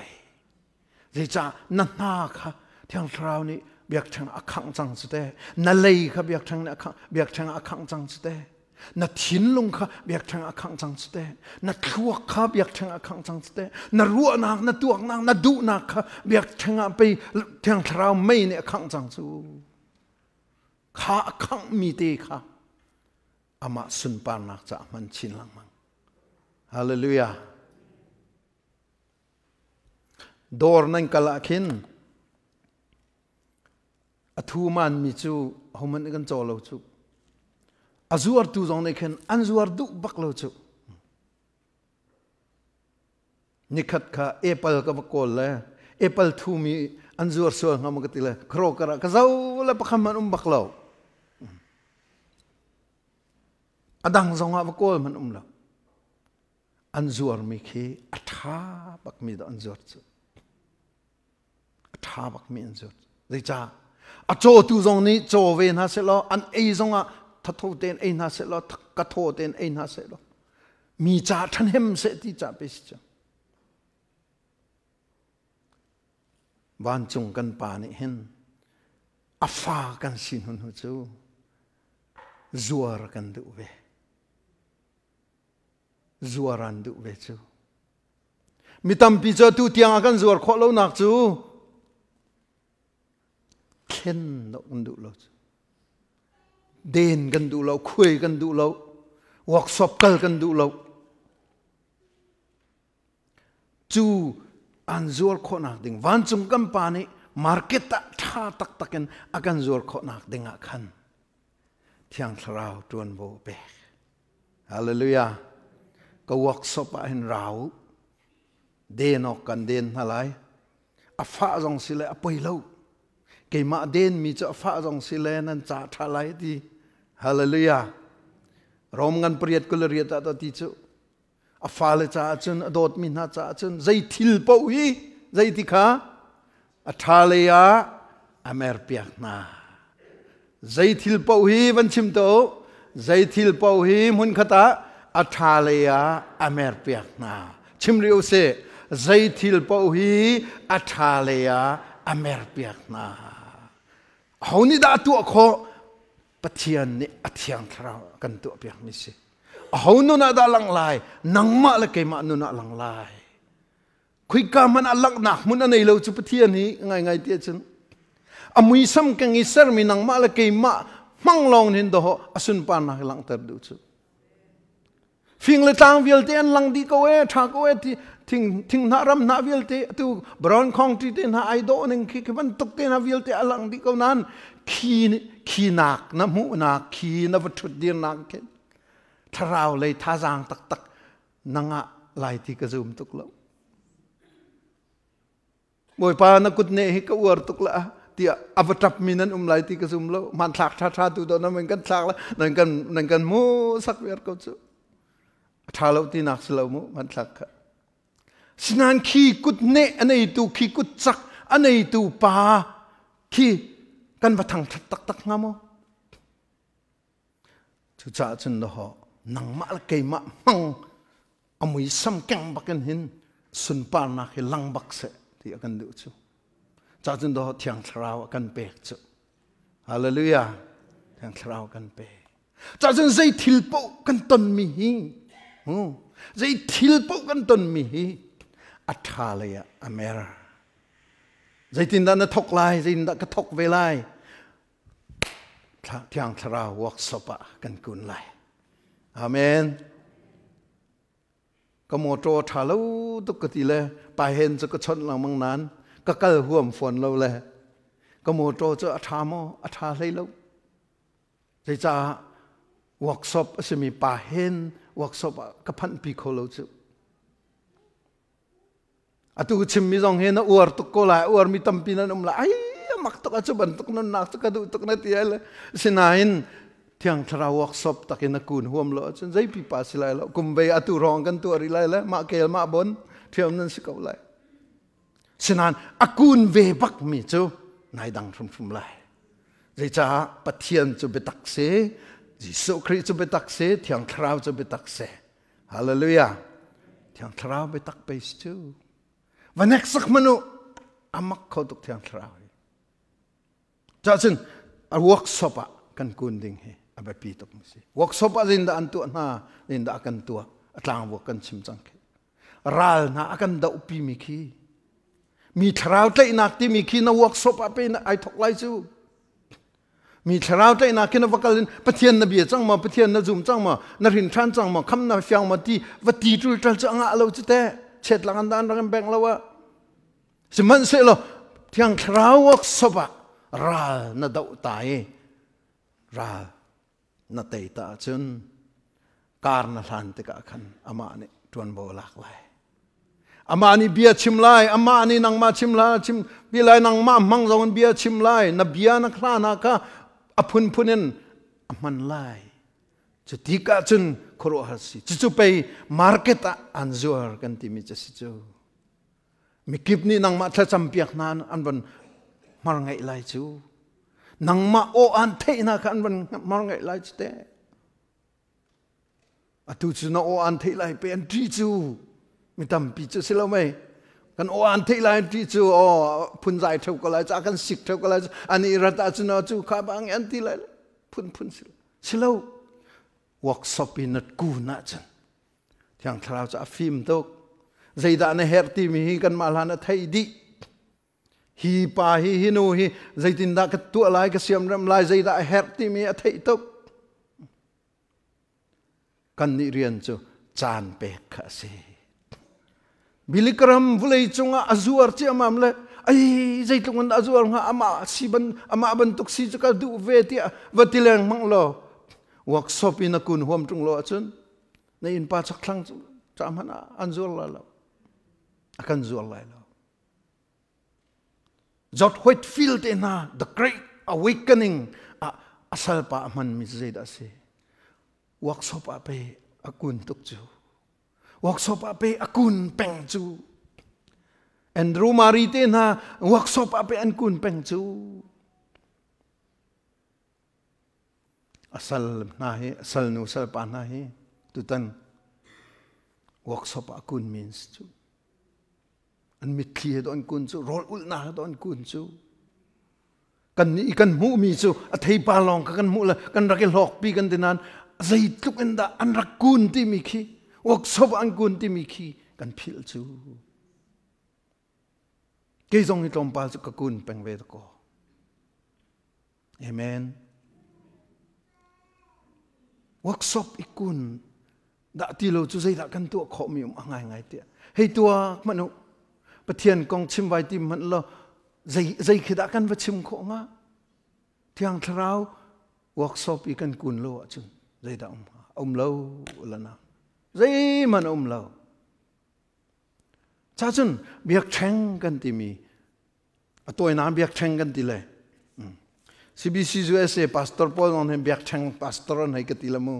เจ้านั่นนาค่ะที่อังคราวนี้เบียกทางอักขังจังสุดเดนั่นเลยค่ะเบียกทางอักขังเบียกทางอักขังจังสุดเดนัดทิ้งลงค่ะเบียกทางอักขังจังสุดเดนัดทั่วค่ะเบียกทางอักขังจังสุดเดนัดรัวนักนัดตัวนักนัดดุนักค่ะเบียกทางไปทางคราวไม่เนี่ยอักขังจังสุดข้าอักขังมีเตค่ะอามาสุนปานักจะมันชินลังมังฮาเลลูยาดอร์นั่งกะละขินอทูมันมีจูเขามันกันโจเราจูอาจูอาร์ตูจงในขินอันจูอาร์ดุบักเราจูนิคัดค่ะเอเปิลกับกอลเลยเอเปิลทูมีอันจูอาร์สวงเขามันก็ติเลยโครกระกะเจ้าเลยประคำมันบักเราอดังจงอาบกอลมันเราอันจูอาร์มีขี้อัฐาบักมีดอันจูอาร์จูท้าบักมีอันสุดได้จ้าอโจตูจงนี้โจเวนฮาเสลออันเอจงอ่ะทัดโทเตนเอ็นฮาเสลอกระโทเตนเอ็นฮาเสลอมีจ้าทันเฮมเสติจ้าไปสิจ้าวันจงกันป่านี่เห็นอัฟากันสินหุนหูจูจัวรกันดูเวจัวรันดูเวจูมีตั้มปีเจอตูเตียงกันจัวรขอเล่านักจูเข็นกันดูเราเดินกันดูเราคุยกันดูเราวอร์กช็อปกันดูเราจูอันจัวร์ขอนักดิ่งวันจุงกันปานี่มาร์เก็ตท่าตักกันอากันจัวร์ขอนักดิ่งอาคันที่อังคราวจวนโบเบกฮาเลลูยาก็วอร์กช็อปเห็นเราเดินออกกันเดินอะไรอาฟ้าจงสิเลอไปเล่าเกี่ยมาเดินมีจะฟ้าจงสิเลนันจ่าทลายดีฮาเลลูยารอมกันเปรียดกุลเรียตตัวที่จูอาฟ้าเลยจ่าจนโดดมินาจ่าจนใจทิลปูฮีใจที่ข้าอัฐาเลยาอเมริกนาใจทิลปูฮีวันชิมโตใจทิลปูฮีมุนขตาอัฐาเลยาอเมริกนาชิมเรียวเสใจทิลปูฮีอัฐาเลยาอเมริกนาเขานี่ด่าตัวเขาปะเทียนนี่อัฐยังคราวกันตัวเปียกมิสิเขาโน่นด่าลังลายนังมาละเกมาโน่นลังลายคุยกันมันลักหนักมุนอันไหนเราจะปะเทียนนี้ไงเตี้ยจันอามุยซ้ำกันอิสร์มีนังมาละเกมามั่งลองเห็นดอกอสุนปานักลังเตอร์ดูจูฟิงเลตังวิลเตียนลังดีก็เวทากเวที่ทิ้งนารำนาวิลเตตูบรอนคองที่เตนหาไอโดนึงคือมันตกเตนหาวิลเตอลังดีก็นั้นขีนักน้ำหูนักขีนวัตถุเดียนักเกันทาราวเลยท่าจางตักนังอะลายที่กระซุมตุกแล้วบ่อยปานักกุดเนหิกอวร์ตุกละที่อวตับมีนั้นลายที่กระซุมแล้วมันทักท่าตัวนั้นมันกันทักแล้วนั่นกันมูสักเวียร์ก็จูท่าเราที่นักสลามูมันทักสนานขี้กุดเนอันไหนตัวขี้กุดจักอันไหนตัวปาขี้กันมาทางตักงามจุดจ้าจนเดาะนังมาละเกยมามังอามุยซ้ำแกงบักกันหินสุนปานักลังบักเสที่อากันดูจูจ้าจนเดาะเทียงคราวกันเปกจูฮาเลลูยาเทียงคราวกันเปกจ้าจนใจทิลโปกันต้นมีหิใจทิลโปกันต้นมีหิอัฐาเลยอเมริกใจตินดานทกลายใจตินดานกระทกเวลาที่อังคราวอกสปะกันกุนไลอาเมนก็โมโตทาลูตุกติเลยไปเห็นจะก็ชนเรามังนั้นก็เกิดห่วมฝนเราเลย có một chỗ cho thà lấy lâu rồi cha workshop sẽ mi pa hen workshop cái phần pi khô lâu chứ tu chim mi dòng hen nó uar tu cô lại uar mi tâm pi nó lại mặc tu cái chỗ bẩn tu nó nạc tu cái tu nó tiệt là xin nain thiang thara workshop takin na kun huam lo chen zai pi pa silai lo kum ve atu rong kan tu ri lai la ma kel ma bon thiam nan sikau lai sinan akun ve bak mi chu nai dang thum lai zai cha pathian chu betak se jisu christ chu betak se thiang thara chu betak se hallelujah thiang thara betak pe chu và next sak manu amak kho tuk thiang thara cha chen a workshop a kan kun ding he abe pi tok misi workshop a zinda an tu na zinda kan tu atlang wo kan chim chang ke ral na akan da upi mi khi mi thrau tai nak ti mi khi na workshop a pe na ai thok lai chu mi thrau tai na kin vakalin pathian na bia chang ma pathian na zum chang ma na rin than chang ma kham na fyang ma ti va ti tul tal chang a lo chu te chet lang an dan rang beng lo wa siman se lo thiang thrau workshop a ral na dau tai ral na tei ta chun kar na hlan te ka khan ama ni tuan bo lak lai ama ni bia chim lai ama ni nang ma chim la chim bi lai nang ma mang zong bia chim lai na bia na khla na ka apun punin aman lai chu ti ka chun khoro har si chu pe market an zuar kan ti mi si chu mi kip ni nang ma tha cham piak nan an ban mar ngai lai chu nang ma o an thei na kan ban mar ngai lai chte atu chu na o an thei lai pe an tri chu mi tam pi chu silo mai kan o an thei lai tri chu o phun zai thau ko lai cha kan sik thau ko lai ani rata chu na chu kha bang an ti lai phun silo workshop in at ku na chan thiang thrau cha phim tok zaida na her ti mi kan ma la na thei di hi pa hi nu hi zaitin da ka tu lai ka siam ram lai zaida her ti mi a thei tok kan ni rian chu chan pe kha se bilikram vulei chunga azuar chi amam le ai zaitlungan azuar nga ama siban ama ban tuk si chu ka du ve ti vatileng mang lo workshop in a kun huam tung lo chun na in pa chak thlang chu cham hana anzur la lo akan zur lai lo Jot Whitfield in the Great Awakening asal pa man mi zaida se workshop ape akun tuk chu workshop ape akun peng chu Andrew Marite na workshop ape an kun peng chu asal na he asal nu sal pa na he tutan workshop akun means chu an mit clear don kun chu rol ul na don kun chu kan mu mi chu a thei pa long kan mu la kan ra ke lok pi kan dinan zai tuk en da an ra kun ti mi khi workshop an kun ti mi khi kan phil chu ke jong ni tom pa chu ka kun peng ve ko amen workshop ikun da ti lo chu zai da kan tu kho mi ngai ti hei tua manu pathian kong chim vai tim man lo zai khida kan va chim kho nga thiang thrau workshop i kan kun lo chun zai da lo lana zai man lo cha chun biak theng kan ti mi atoi na biak theng kan ti le CBC USA pastor Paul on hem biak theng pastor on hai ka ti lamu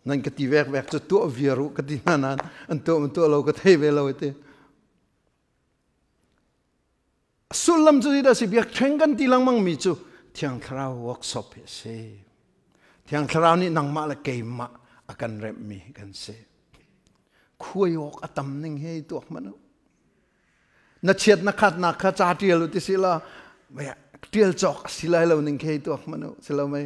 nan ka ti vek chu tu viru ka ti nan an to lo ka thei ve lo te sulam chu da si biak theng kan ti lang mang mi chu thiang thrau workshop he se thiang thrau ni nang ma la ke ma akan rep mi kan se khuai ok atam ning he tu manu na chet na khat na kha cha tiel ti sila ba tiel chok silai lo ning he tu manu silo mai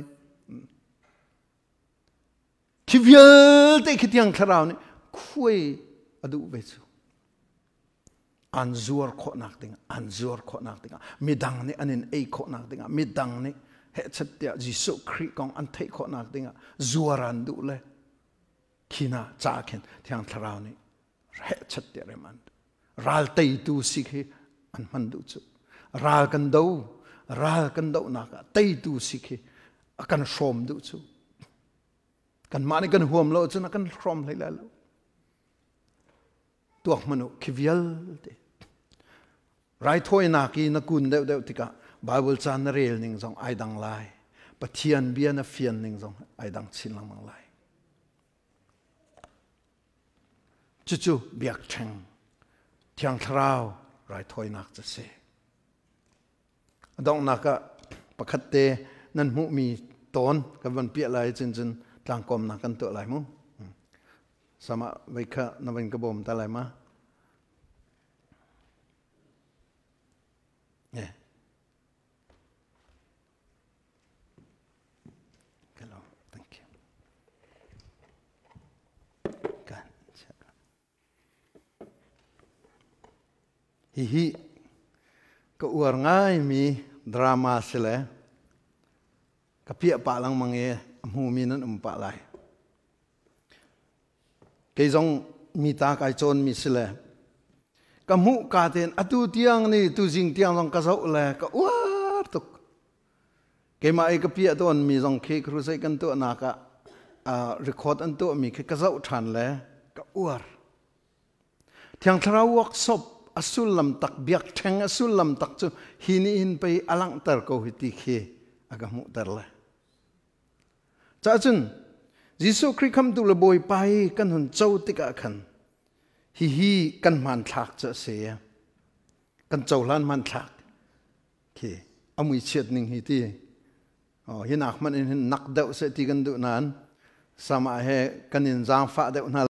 kivial te khitiang thrau ni khuai adu ve chu anzur kho nak tinga midang ni anin ei kho nak tinga midang ni he chatia jisu khri kong an thei kho nak tinga zuaran du le khina cha khen thiang thrau ni he chatia reman ral tei tu sikhi an man du chu ral kan do na ka tei tu sikhi akan shom du chu kan mani kan huam lo chu na kan shom lai la lo tuak manu khivial te rai thoi na ki na kun deuh tika Bible chan na rel ning jong ai dang lai pathian bia na fian ning jong ai dang chin lang mang lai chu biak theng thiang thrau rai thoi nak cha se dong naka pakhat te nan mu mi ton ka van pia lai chin tlang kom na kan to lai mu sama veikha na van ka bom ta lai ma yeah hello thank you kan hi ka uar ngai mi drama sele ka pia pa lang mange mu mi nan pa lai ke jong mi ta kai chon mi sele ka mu ka ten atu tiang ni tu jing tiang long ka zau le ka uar tuk ke ma ai ka pia ton mi jong ke kru sai kan to na ka record an to mi ke ka zau than le ka uar thiang thara workshop asul lam tak biak theng asul lam tak chu hini in pe alang tar ko hiti khe aga mu tar la cha chun jisu kri kham tu le boy pai kan hun chau tika khan hi kan man thak cha se kan chau lan man thak khe amui chet ning hi ti hinak man in nak deuh se ti kan du nan sama he kan in jang fa deuh na